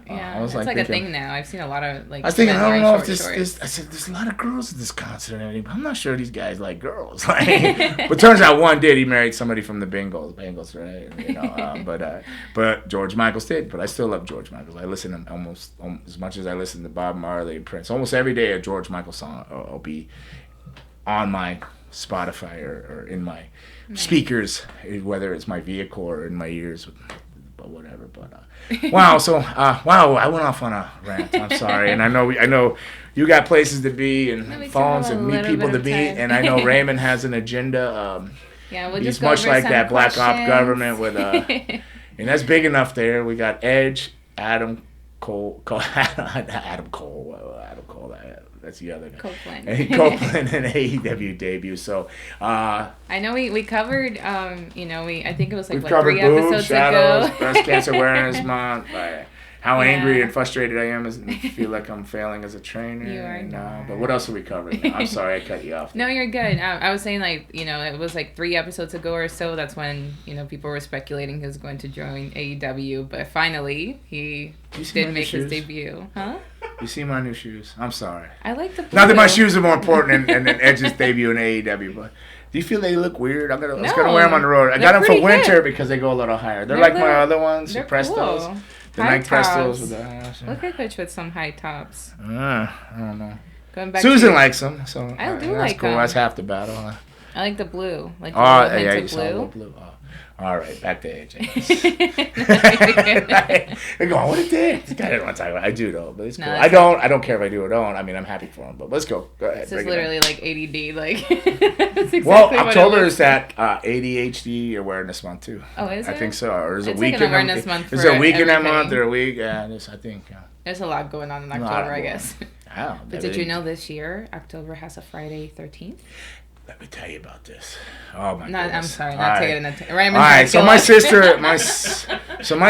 B: I was
C: it's like
B: thinking,
C: a thing now. I've seen a lot of like.
B: I was thinking, I don't know if
C: shorts.
B: I said there's a lot of girls at this concert and everything, but I'm not sure these guys like girls. Like, but turns out one did. He married somebody from the Bengals, right? You know, but George Michael's did. But I still love George Michael. I listen to almost as much as I listen to Bob Marley and Prince. Almost every day a George Michael song will be on my Spotify or in my speakers, whether it's my vehicle or in my ears, but whatever. Wow. So I went off on a rant. I'm sorry, and I know you got places to be and phones and meet people to meet, and I know Raymond has an agenda.
C: We'll
B: he's
C: just go
B: much
C: over
B: like
C: some
B: that black op
C: questions.
B: government with and that's big enough there. We got Edge, Adam Cole. That's the other guy.
C: Copeland.
B: Copeland and AEW debut. So
C: I know we covered I think it was like
B: we've covered
C: 3
B: boobs,
C: episodes
B: shadows,
C: ago.
B: Breast Cancer Awareness Month. How angry and frustrated I am and feel like I'm failing as a trainer.
C: You are not.
B: But what else are we covering? I'm sorry I cut you off.
C: No, you're good. I was saying it was like 3 episodes ago or so. That's when people were speculating he was going to join AEW, but finally he did make his debut. Huh?
B: You see my new shoes? I'm sorry.
C: I like the blue.
B: Not that my shoes are more important than Edge's debut in AEW, but do you feel they look weird? I was gonna wear them on the road. I got them for winter because they go a little higher. They're like my other ones, the Prestos.
C: Cool.
B: The Nike Prestos with the
C: Look at Coach with some high tops.
B: I don't know.
C: Going back
B: Susan likes them, so
C: I do
B: that's
C: like
B: cool.
C: them.
B: That's half the battle. Huh?
C: I like the blue. Like
B: you
C: blue.
B: saw the blue. All right, back to AJ. They're going, what a dick. This guy didn't want to talk about it. I do, though, but it's cool. I don't care if I do or don't. I mean, I'm happy for him, but let's go. Go ahead.
C: This is literally like ADD. Like, that's exactly
B: well,
C: what
B: October is that ADHD Awareness Month, too.
C: Oh, is it?
B: I think so. Or is it
C: It's
B: a week
C: like an
B: in
C: awareness month
B: Is
C: for
B: there a week in that
C: everything.
B: month or a week? Yeah, I think.
C: There's a lot going on in October, I guess.
B: Wow.
C: But did you know this year, October has a Friday 13th?
B: let me tell you about this. Oh my
C: I'm
B: goodness.
C: sorry,
B: All
C: not
B: right.
C: taking it. Raymond,
B: All right, so my sister, my
C: I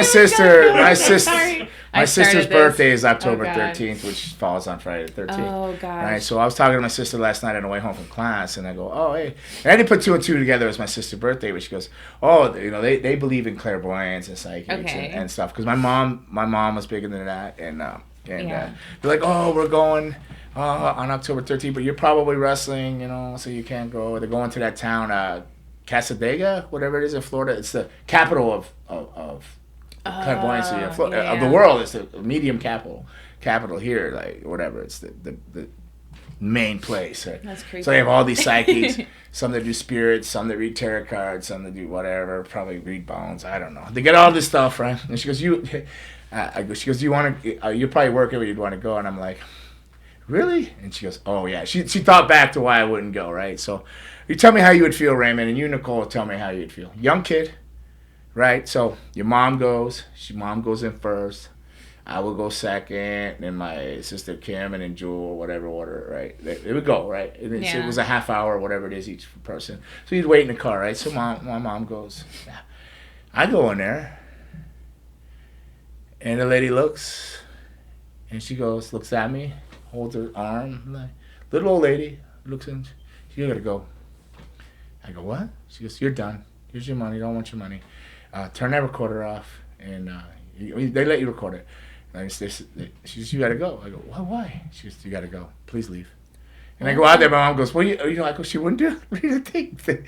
B: sister's
C: started
B: birthday
C: this.
B: is October
C: Oh, God.
B: 13th, which falls on Friday the 13th.
C: Oh, gosh.
B: Right, so I was talking to my sister last night on the way home from class, and I go, oh, hey. And I didn't put two and two together. It was my sister's birthday, but she goes, oh, you know, they believe in clairvoyance and psychics and stuff. Because my mom was bigger than that, and they're like, oh, we're going on October 13th, but you're probably wrestling, you know, so you can't go. They're going to that town, Casadega, whatever it is in Florida. It's the capital of clairvoyancy of the world. It's the medium capital here, like whatever. It's the main place. Right?
C: That's creepy.
B: So they have all these psychics. Some that do spirits, some that read tarot cards, some that do whatever. Probably read bones. I don't know. They get all this stuff, right? And she goes, she goes, you want to? You probably work where you'd want to go. And I'm like, really? And she goes, oh yeah. She thought back to why I wouldn't go, right? So you tell me how you would feel, Raymond, and you, Nicole, tell me how you'd feel. Young kid, right? So your mom goes. Mom goes in first. I would go second, and my sister Kim and then Jewel, or whatever order, right? They would go, right? And it was a half hour, whatever it is, each person. So you'd wait in the car, right? So my mom goes. Yeah. I go in there, and the lady looks, and she goes, looks at me, holds her arm, like, little old lady, looks in, you gotta go. I go, what? She goes, you're done. Here's your money. Don't want your money. Turn that recorder off, and they let you record it. And she says, you gotta go. I go, why? She goes, you gotta go. Please leave. And I go out there. My mom goes, well, I go, she wouldn't read a thing.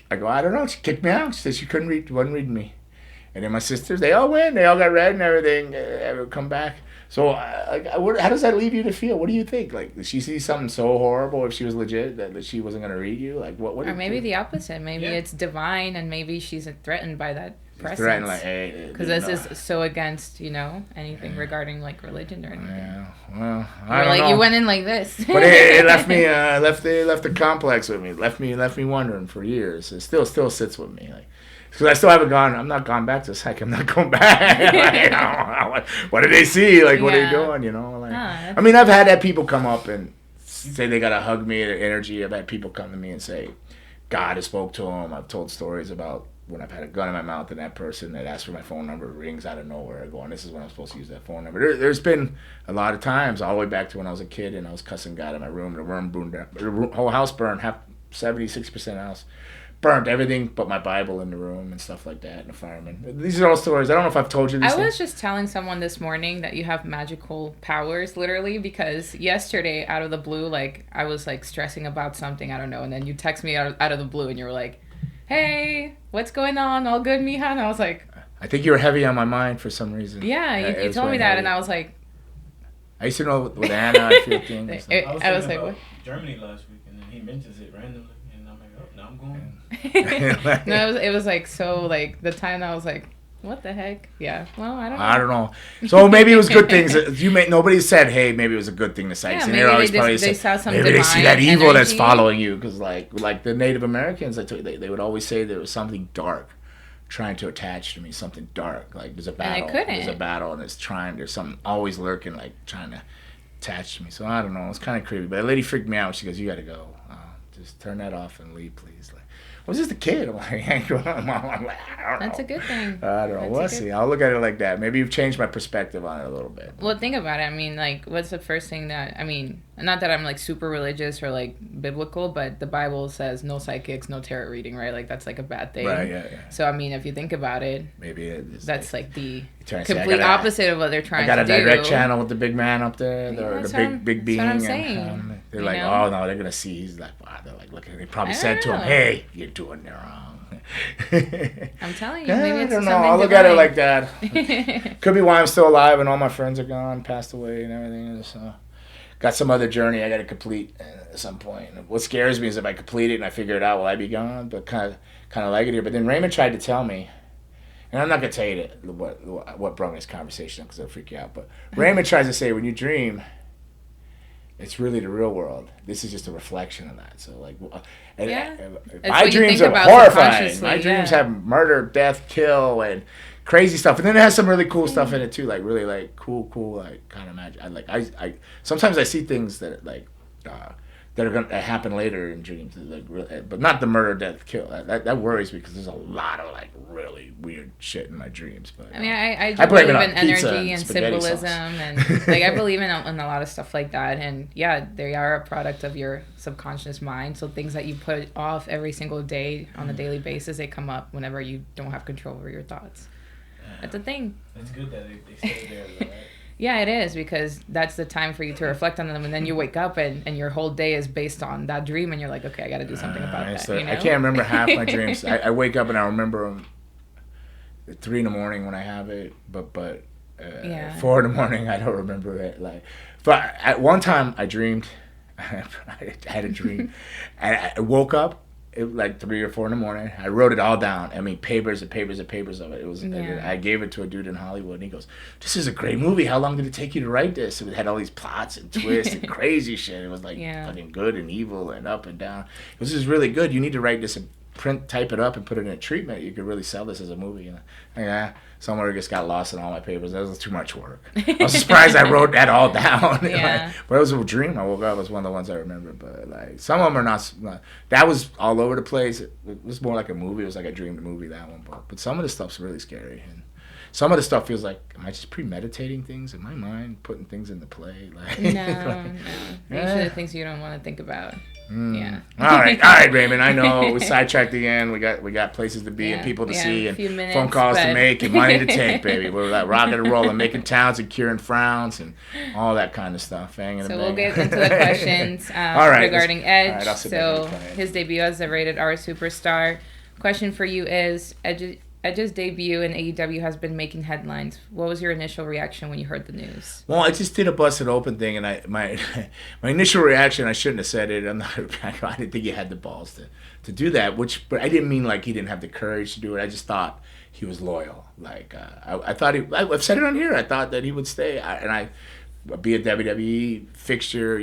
B: I go, I don't know. She kicked me out. She said she wasn't reading me. And then my sisters, they all went. They all got read and everything. Come back. So, how does that leave you to feel? What do you think? Like, did she see something so horrible if she was legit that she wasn't going to read you? Like, what?
C: Or maybe the opposite. Maybe it's divine, and maybe she's threatened by that presence.
B: Threatened, like, hey.
C: Because this is so against, anything regarding like religion or anything.
B: Yeah. Well, I don't know.
C: You went in like this.
B: But it left me, left the complex with me. Left me wondering for years. It still sits with me. Like, because I still haven't gone. I'm not gone back to psych. I'm not going back. Like, what did they see? Like, what are you doing? Like, I mean, I've had people come up and say they gotta hug me. The energy. I've had people come to me and say God has spoke to them. I've told stories about when I've had a gun in my mouth and that person that asked for my phone number rings out of nowhere, going, "This is when I'm supposed to use that phone number." There's been a lot of times, all the way back to when I was a kid and I was cussing God in my room. The room burned down. The whole house burned. 76% house. Burnt everything but my Bible in the room and stuff like that, and the fireman. These are all stories. I don't know if I've told you these things.
C: I was just telling someone this morning that you have magical powers, literally, because yesterday, out of the blue, like, I was, like, stressing about something, I don't know, and then you text me out of the blue, and you were like, hey, what's going on? All good, mija? And I was like...
B: I think you were heavy on my mind for some reason.
C: Yeah, you told me that, and I was like...
B: I used to know with Anna, I feel things.
A: I was like, what? Germany last week, and then he mentions it randomly, and I'm like, oh, now I'm going.
C: No, it was like so like the time I was like, what the heck? Yeah. Well, I don't know.
B: So maybe it was good things. Nobody said, hey, maybe it was a good thing to say.
C: Yeah, maybe they saw some
B: maybe they see that evil
C: energy
B: that's following you, because like the Native Americans, they would always say there was something dark trying to attach to me, something dark. Like there's a battle. There's a battle, and there's something always lurking, like trying to attach to me. So I don't know. It's kind of creepy. But the lady freaked me out. She goes, you got to go. Just turn that off and leave, please. Like, I was just a kid. I'm like, I don't know.
C: That's a good thing.
B: I don't know. We'll see. I'll look at it like that. Maybe you've changed my perspective on it a little bit.
C: Well, think about it. I mean, like, what's the first thing that, I mean, not that I'm, like, super religious or, like, biblical, but the Bible says no psychics, no tarot reading, right? Like, that's, like, a bad thing.
B: Right, yeah.
C: So, I mean, if you think about it,
B: maybe it's
C: that's, like the complete opposite of what they're trying to do.
B: I got a direct channel with the big man up there, the big being.
C: That's what I'm saying.
B: And they're like, oh, no, they're going to see. He's like, wow. They're like, look, they probably said to him, hey, you're doing it wrong.
C: I'm telling you, maybe it's
B: I don't know. I'll look at it like that. Could be why I'm still alive and all my friends are gone, passed away and everything. So, got some other journey I got to complete at some point. What scares me is if I complete it and I figure it out, will I be gone? But kind of like it here. But then Raymond tried to tell me, and I'm not going to tell you what brought this conversation up because it'll freak you out. But Raymond tries to say when you dream, it's really the real world. This is just a reflection of that. So, like, my dreams are horrifying. My dreams have murder, death, kill, and crazy stuff. And then it has some really cool stuff in it too, like really like cool, like kind of magic. I sometimes I see things that like that are going to happen later in dreams, like, but not the murder, death, kill. That worries me because there's a lot of like really weird shit in my dreams. But
C: I mean, I believe in energy and symbolism,
B: sauce.
C: And like I believe in a lot of stuff like that. And yeah, they are a product of your subconscious mind. So things that you put off every single day on a daily basis, they come up whenever you don't have control over your thoughts. That's a thing.
A: It's good that they stay there, though, right?
C: Yeah, it is, because that's the time for you to reflect on them, and then you wake up and your whole day is based on that dream, and you're like, okay, I got to do something about that.
B: So I can't remember half my dreams. I wake up and I remember them at 3 in the morning when I have it, but 4 in the morning I don't remember it. Like, but at one time I dreamed, I had a dream, and I woke up. Like 3 or 4 in the morning. I wrote it all down. I mean, papers and papers and papers of it. It was. I gave it to a dude in Hollywood, and he goes, "This is a great movie. How long did it take you to write this?" It had all these plots and twists and crazy shit. It was like fucking good and evil and up and down. This is really good. You need to write this and type it up and put it in a treatment. You could really sell this as a movie. And somewhere just got lost in all my papers. That was too much work. I was surprised I wrote that all down.
C: Yeah.
B: But it was a dream. I woke up. It was one of the ones I remember. But like some of them are not. That was all over the place. It was more like a movie. It was like a dream movie, that one. But some of the stuff's really scary. And some of the stuff feels like, am I just premeditating things in my mind, putting things into play? Like,
C: no. Usually the things you don't want to think about. Yeah.
B: All right, Raymond. I know we sidetracked again. We got places to be and people to see and
C: minutes,
B: phone calls to make and money to take, baby. We're like rocking and rolling, making towns and curing frowns and all that kind of stuff. So
C: we'll get into the questions regarding Edge. So his debut as a rated R superstar. Question for you is, Edge's debut in AEW has been making headlines. What was your initial reaction when you heard the news?
B: Well, I just did a busted open thing, and my initial reaction, I shouldn't have said it. I didn't think he had the balls to do that. But I didn't mean like he didn't have the courage to do it. I just thought he was loyal. Like I thought I've said it on here. I thought that he would stay, and be a WWE fixture,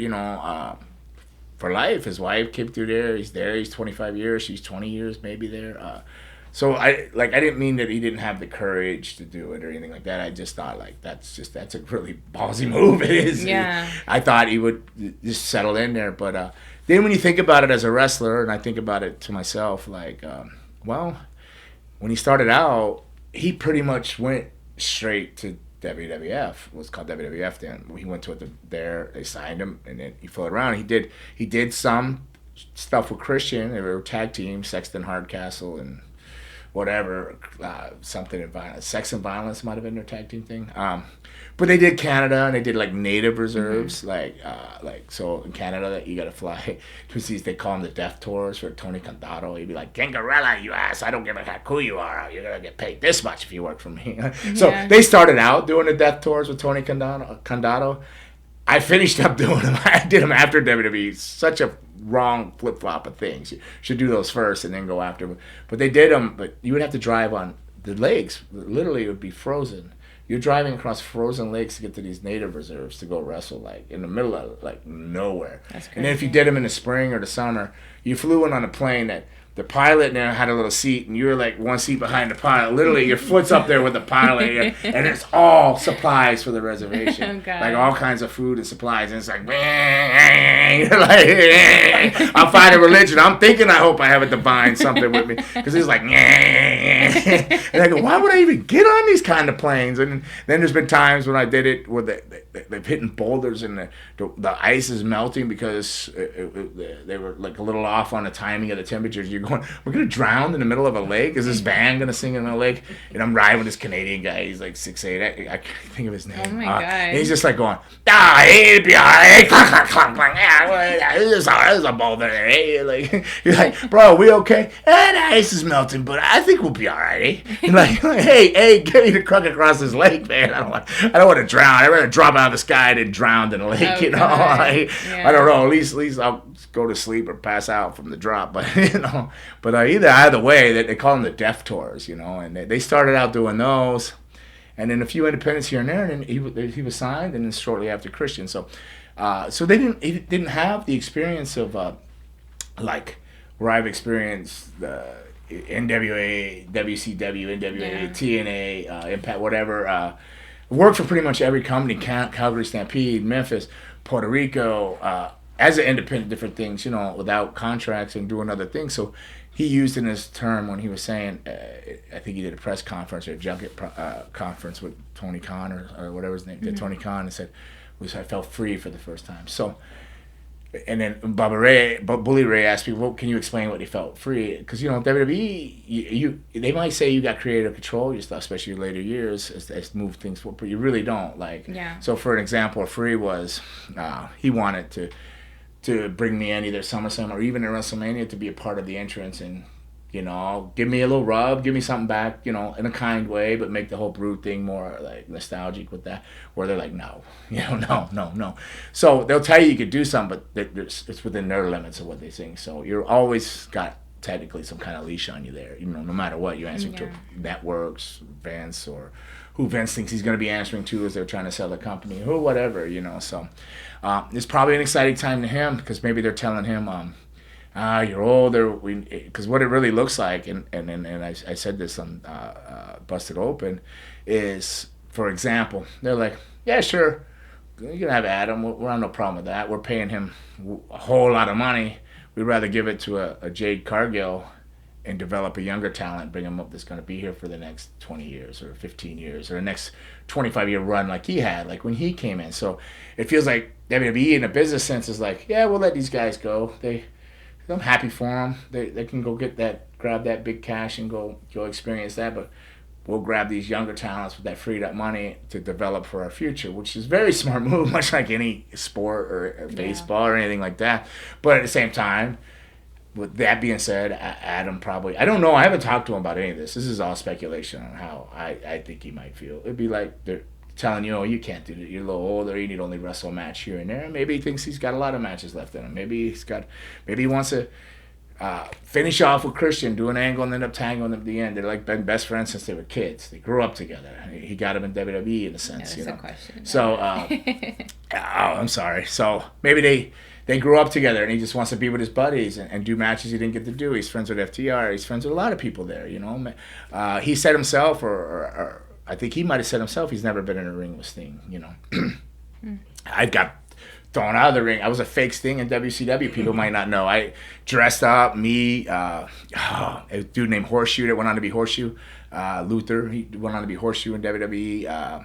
B: for life. His wife came through there. He's there. He's 25 years. She's 20 years, maybe there. So I didn't mean that he didn't have the courage to do it or anything like that. I just thought like that's a really ballsy move. It is.
C: Yeah.
B: I thought he would just settle in there, but then when you think about it as a wrestler, and I think about it to myself, like, when he started out, he pretty much went straight to WWF. It was called WWF then. He went to it there. They signed him, and then he floated around. He did some stuff with Christian. They were tag team, Sexton Hardcastle and whatever, something in violence. Sex and Violence might have been their tag team thing. But they did Canada, and they did like native reserves, so in Canada you got to fly to these. They call them the death tours for Tony Condado. He'd be like, "Gangrel, you ass! I don't give a heck who you are. You're gonna get paid this much if you work for me." So they started out doing the death tours with Tony Condado. I finished up doing them. I did them after WWE. Such a wrong flip-flop of things. You should do those first and then go after. But they did them, but you would have to drive on the lakes. Literally, it would be frozen. You're driving across frozen lakes to get to these native reserves to go wrestle, like in the middle of like nowhere.
C: That's crazy.
B: And then if you did them in the spring or the summer, you flew in on a plane that the pilot now had a little seat, and you were like one seat behind the pilot. Literally, your foot's up there with the pilot, and it's all supplies for the reservation, like all kinds of food and supplies. And it's like, I'm fighting religion. I'm thinking, I hope I have a divine something with me, because it's like, and I go, why would I even get on these kind of planes? And then there's been times when I did it where they've hitting boulders and the ice is melting because they were like a little off on the timing of the temperatures. You're going, we're going to drown in the middle of a lake? Is this band going to sing in the lake? And I'm riding with this Canadian guy. He's like 6'8". I can't think of his name.
C: Oh, my God.
B: And he's just like going, it'll be all right. Clunk, clunk, clunk. This is a boulder there. Hey. Like, you're like, bro, we okay? The ice is melting, but I think we'll be all right. Eh? Like, hey, get me to truck across this lake, man. I don't want to drown. I'd rather drop out of the sky than drown in a lake,
C: I don't know. At
B: least I'll go to sleep or pass out from the drop. But either way, they call them the death tours, and they started out doing those, and then a few independents here and there, and then he was signed, and then shortly after Christian. So they didn't have the experience of like where I've experienced the NWA, WCW, NWA, TNA, Impact, whatever. Worked for pretty much every company: Calgary Stampede, Memphis, Puerto Rico, as an independent, different things, you know, without contracts and doing other things. So he used in his term when he was saying, I think he did a press conference or a junket conference with Tony Khan or whatever his name, Tony Khan, and said, I felt free for the first time. So, and then Bully Ray asked me, well, can you explain what he felt free? Because, you know, WWE, they might say you got creative control of your stuff, especially in later years as move things forward, but you really don't. Like, so for an example, free was, he wanted to bring me in either SummerSlam or even in WrestleMania to be a part of the entrance and, you know, give me a little rub, give me something back, you know, in a kind way, but make the whole Brood thing more like nostalgic with that, where they're like, no, you know, no. So they'll tell you could do something, but it's within their limits of what they think. So you're always got technically some kind of leash on you there, you know, no matter what, you're answering to networks, Vince, or who Vince thinks he's going to be answering to as they're trying to sell the company or whatever, you know. So it's probably an exciting time to him because maybe they're telling him, you're older, because what it really looks like, and I said this on Busted Open, is, for example, they're like, yeah, sure, you can have Adam, we're on no problem with that, we're paying him a whole lot of money, we'd rather give it to a Jade Cargill and develop a younger talent, bring him up that's going to be here for the next 20 years or 15 years or the next 25-year run like he had, like when he came in. So it feels like WWE in a business sense is like, yeah, we'll let these guys go. I'm happy for them. They can go grab that big cash and go experience that, but we'll grab these younger talents with that freed up money to develop for our future, which is a very smart move, much like any sport or baseball or anything like that. But at the same time, with that being said, Adam probably, I don't know, I haven't talked to him about any of this. This is all speculation on how I think he might feel. It'd be like they're telling you, oh, you can't do it. You're a little older. You need only wrestle a match here and there. Maybe he thinks he's got a lot of matches left in him. Maybe he wants to finish off with Christian, do an angle, and end up tagging them at the end. They're like been best friends since they were kids. They grew up together. He got him in WWE in a sense, you know. A question. So, I'm sorry. So maybe they grew up together, and he just wants to be with his buddies and do matches he didn't get to do. He's friends with FTR. He's friends with a lot of people there, you know. He said himself, or I think he might have said himself, he's never been in a ring with Sting, you know. I got thrown out of the ring. I was a fake Sting in WCW. People might not know. I dressed up, a dude named Horseshoe that went on to be Horseshoe. Luther, he went on to be Horseshoe in WWE.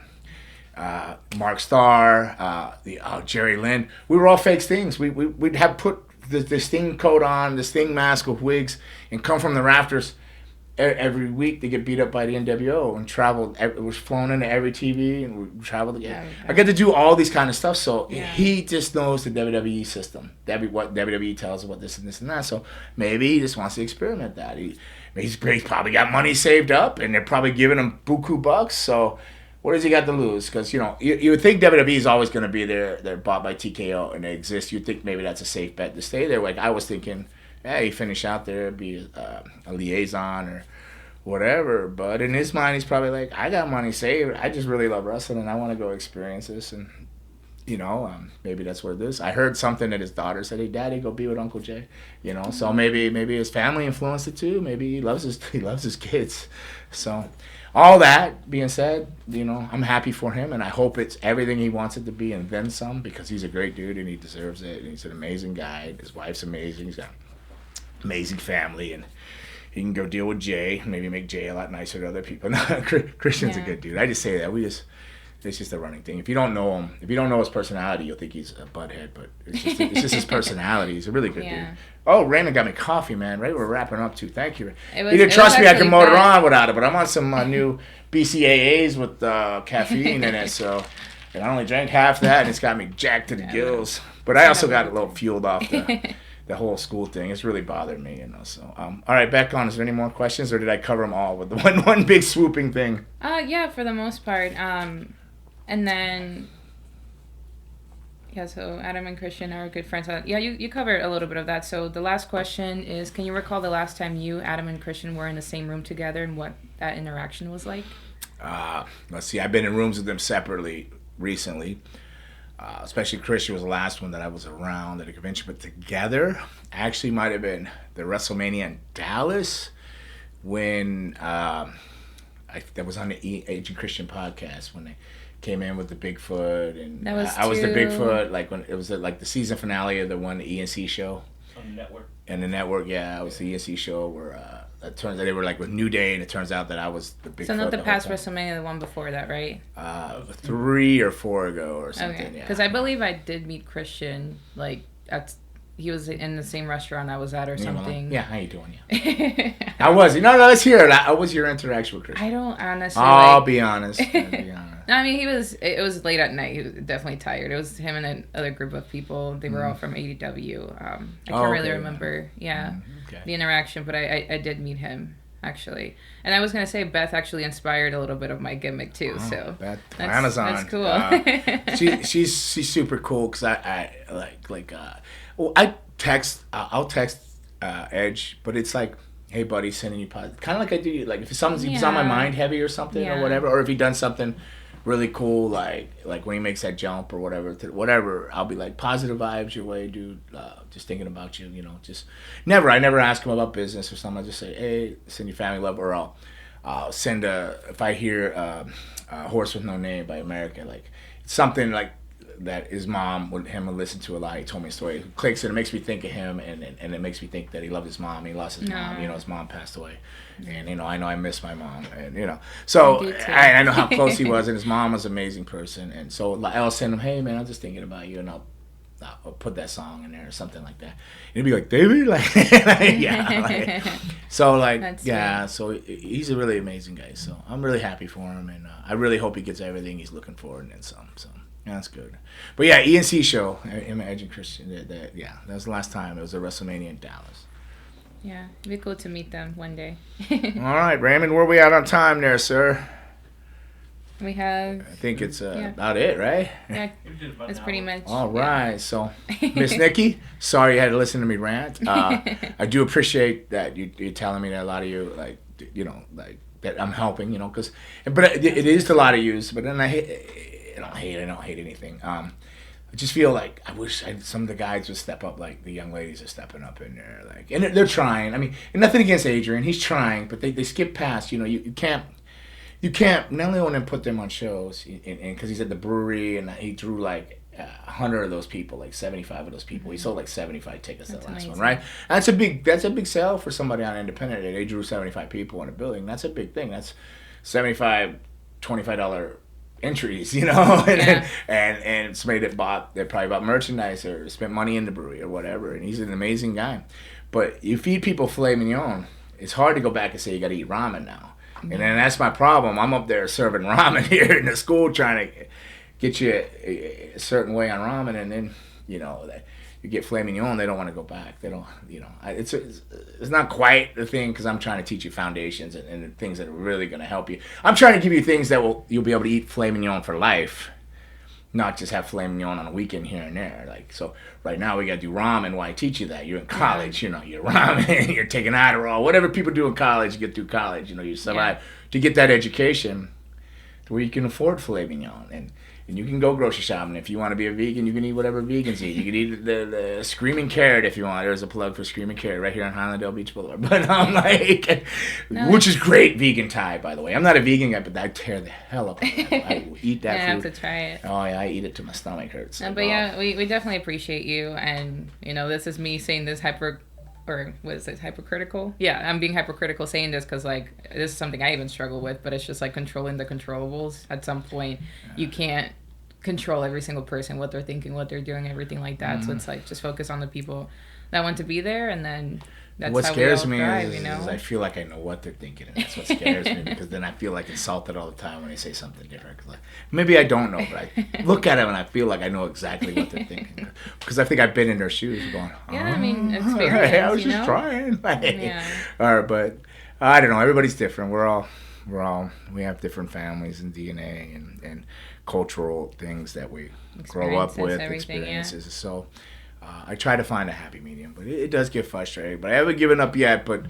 B: Mark Starr, Jerry Lynn. We were all fake Stings. We'd have put the Sting coat on, the Sting mask with wigs, and come from the rafters every week to get beat up by the NWO and traveled. It was flown into every TV and we traveled again. Yeah. I get to do all these kind of stuff. So he just knows the WWE system. What WWE tells him, what this and this and that. So maybe he just wants to experiment that. He's probably got money saved up and they're probably giving him buku bucks. So what does he got to lose? Because, you know, you would think WWE is always going to be there. They're bought by TKO and they exist. You'd think maybe that's a safe bet to stay there. Like I was thinking, hey, finish out there, be a liaison or whatever. But in his mind, he's probably like, I got money saved. I just really love wrestling and I want to go experience this. And, you know, maybe that's what it is. I heard something that his daughter said, hey, Daddy, go be with Uncle Jay. You know, so maybe his family influenced it too. Maybe he loves his kids. So all that being said, you know, I'm happy for him and I hope it's everything he wants it to be and then some, because he's a great dude and he deserves it. And he's an amazing guy. His wife's amazing. He's got amazing family, and he can go deal with Jay, maybe make Jay a lot nicer to other people. Christian's a good dude. I just say that. It's just a running thing. If you don't know him, if you don't know his personality, you'll think he's a butthead, but it's just his personality. He's a really good dude. Oh, Raymond got me coffee, man. Right, we're wrapping up too. Thank you. He didn't trust me I could motor on without it, but I'm on some new BCAAs with caffeine in it, so and I only drank half that, and it's got me jacked to the gills. But I also got a little fueled off the whole school thing. It's really bothered me, you know. So, all right, back on. Is there any more questions, or did I cover them all with the one big swooping thing?
C: Yeah, for the most part. And then, so Adam and Christian are good friends. Yeah, you covered a little bit of that. So the last question is, can you recall the last time you, Adam, and Christian were in the same room together and what that interaction was like?
B: Let's see. I've been in rooms with them separately recently. Especially Christian was the last one that I was around at a convention, but together actually might have been the WrestleMania in Dallas when that was on the Agent Christian podcast when they came in with the Bigfoot, and
C: That was
B: I was the
C: too-
B: Bigfoot. Like when it was like the season finale of the ENC show.
A: On the network.
B: And the network, yeah, it was the ENC show where it turns out they were like with New Day, and it turns out that I was the Bigfoot.
C: So not the
B: whole
C: past
B: time.
C: WrestleMania, the one before that, right?
B: 3 or 4 ago or something.
C: Okay.
B: Yeah.
C: Because I believe I did meet Christian, like he was in the same restaurant I was at or something.
B: Yeah, how you doing? Yeah. I was. No, let's hear it. How was your interaction with Christian?
C: I don't honestly.
B: I'll be honest. I'll be honest.
C: No, I mean it was late at night. He was definitely tired. It was him and another group of people. They were all from AEW. I can't really remember. Yeah, the interaction, but I did meet him actually. And I was gonna say Beth actually inspired a little bit of my gimmick too. So
B: Beth,
C: that's
B: Amazon.
C: That's cool.
B: She's super cool because I I text. I'll text Edge, but it's like, hey buddy, sending you positive. Kind of like I do. Like if it's on my mind heavy or something or whatever, or if he done something really cool, like when he makes that jump or whatever, I'll be like, positive vibes your way, dude. Just thinking about you, just I never ask him about business or something. I just say, hey, send your family love, or I'll send if I hear Horse with No Name by America, like something like that his mom would listen to a lot. He told me a story. It clicks and it makes me think of him, and it makes me think that he loved his mom. He lost his mom. His mom passed away, and I know I miss my mom, and so I know how close he was, and his mom was an amazing person, and so I'll send him, hey man, I'm just thinking about you, and I'll put that song in there or something like that. And he'd be like, David, like yeah, so so he's a really amazing guy. So I'm really happy for him, and I really hope he gets everything he's looking for and then some. So. Yeah, that's good. But yeah, ENC show, Edge and Christian, that was the last time. It was a WrestleMania in Dallas.
C: Yeah, it'd be cool to meet them one day.
B: All right, Raymond, where are we at on time there, sir?
C: We have...
B: I think it's about it, right?
C: Yeah, that's pretty much...
B: All right, so Miss Nikki, sorry you had to listen to me rant. I do appreciate that you're telling me that a lot of you, like that I'm helping, but it is to a lot of you, but then I don't hate anything. I just feel like I wish some of the guys would step up, like the young ladies are stepping up in there, like, and they're trying. I mean, and nothing against Adrian, he's trying, but they skip past. You can't not only want to put them on shows, and because he's at the brewery and he drew like 100 of those people, like 75 of those people. He sold like 75 tickets that last one, right? That's a big sale for somebody on Independent. They drew 75 people in a building. That's a big thing. That's $25 entries, and somebody that probably bought merchandise or spent money in the brewery or whatever, and he's an amazing guy. But you feed people filet mignon, it's hard to go back and say you got to eat ramen now. And then that's my problem. I'm up there serving ramen here in the school trying to get you a certain way on ramen, and then you get filet mignon, they don't want to go back. They don't, it's not quite the thing because I'm trying to teach you foundations and things that are really going to help you. I'm trying to give you things that you'll be able to eat filet mignon for life, not just have filet mignon on a weekend here and there. Like, so right now we got to do ramen. Why I teach you that? You're in college, you're ramen, you're taking Adderall, whatever people do in college, you get through college, you survive to get that education to where you can afford filet mignon. And you can go grocery shopping. If you want to be a vegan, you can eat whatever vegans eat. You can eat the Screaming Carrot if you want. There's a plug for Screaming Carrot right here on Highlanddale Beach Boulevard. But I'm like, which is great vegan Thai, by the way. I'm not a vegan guy, but I tear the hell up. I eat that food.
C: I have to try it.
B: Oh, yeah, I eat it till my stomach hurts.
C: But yeah, we definitely appreciate you. And, this is me saying this hypercritical? Yeah, I'm being hypercritical saying this because, like, this is something I even struggle with, but it's just, like, controlling the controllables. At some point, you can't control every single person, what they're thinking, what they're doing, everything like that. So it's, like, just focus on the people that want to be there, and then that's
B: what
C: how
B: scares
C: we all
B: me
C: thrive,
B: is I feel like I know what they're thinking, and that's what scares me, because then I feel like insulted all the time when they say something different. Cause maybe I don't know, but I look at them and I feel like I know exactly what they're thinking, because I think I've been in their shoes going,
C: I mean, experience,
B: right, I was just trying. All right, but I don't know, everybody's different. We have different families and DNA and cultural things that we grow up with, experiences. So I try to find a happy medium, but it does get frustrating. But I haven't given up yet. But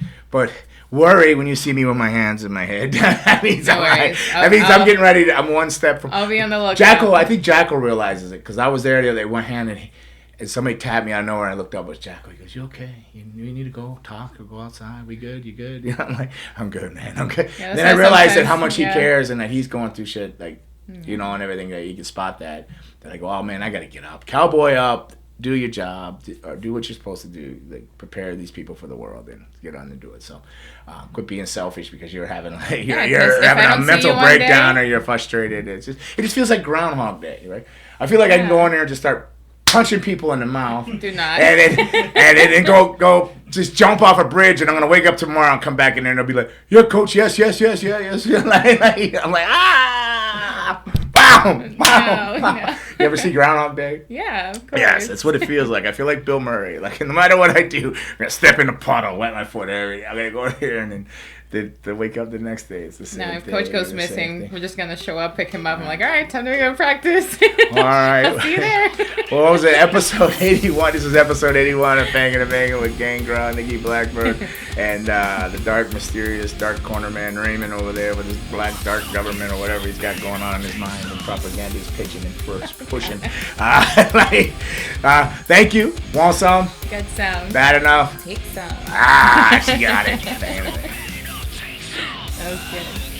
B: worry when you see me with my hands in my head. that means I'm getting ready. I'm one step from.
C: I'll be on the lookout.
B: Jackal, I think Jackal realizes it because I was there the other day, one hand, and somebody tapped me out of nowhere. And I looked up. It was Jackal. He goes, "You okay? You need to go talk or go outside? We good? You good?" I'm like, "I'm good, man. I'm good." Yeah, then I realized that how much he cares and that he's going through shit like you know, and everything that you can spot that. They're like, oh man, I got to get up. Cowboy up, do your job, or do what you're supposed to do. Like, prepare these people for the world and get on and do it. So quit being selfish because you're having you're having a mental breakdown or you're frustrated. It just feels like Groundhog Day, right? I feel like I can go in there and just start punching people in the mouth.
C: Do not.
B: And then go just jump off a bridge, and I'm gonna wake up tomorrow and come back in there and they'll be like, yeah, coach, yes. like, I'm like, ah, wow.
C: No.
B: You ever see Groundhog Day?
C: Yeah, of course.
B: Yes, that's what it feels like. I feel like Bill Murray. Like, no matter what I do, I'm gonna step in the puddle, wet my foot, everything. I'm gonna go here, and then they wake up the next day. It's the same.
C: No, if Coach goes missing, we're just gonna show up, pick him up. I'm like, all right, time to go practice.
B: All right.
C: I'll see you there.
B: Well, what was it? Episode 81. This is episode 81 of Bangin' to Bangin' with Gangrel, Nikki Blackbird, and the dark, mysterious, dark corner man Raymond over there with his black dark government or whatever he's got going on in his mind and propaganda he's pitching and pushing. Thank you. Want some?
C: Good sound.
B: Bad enough?
C: Take some.
B: She got it. Bangin' to Bangin'.
C: That was good.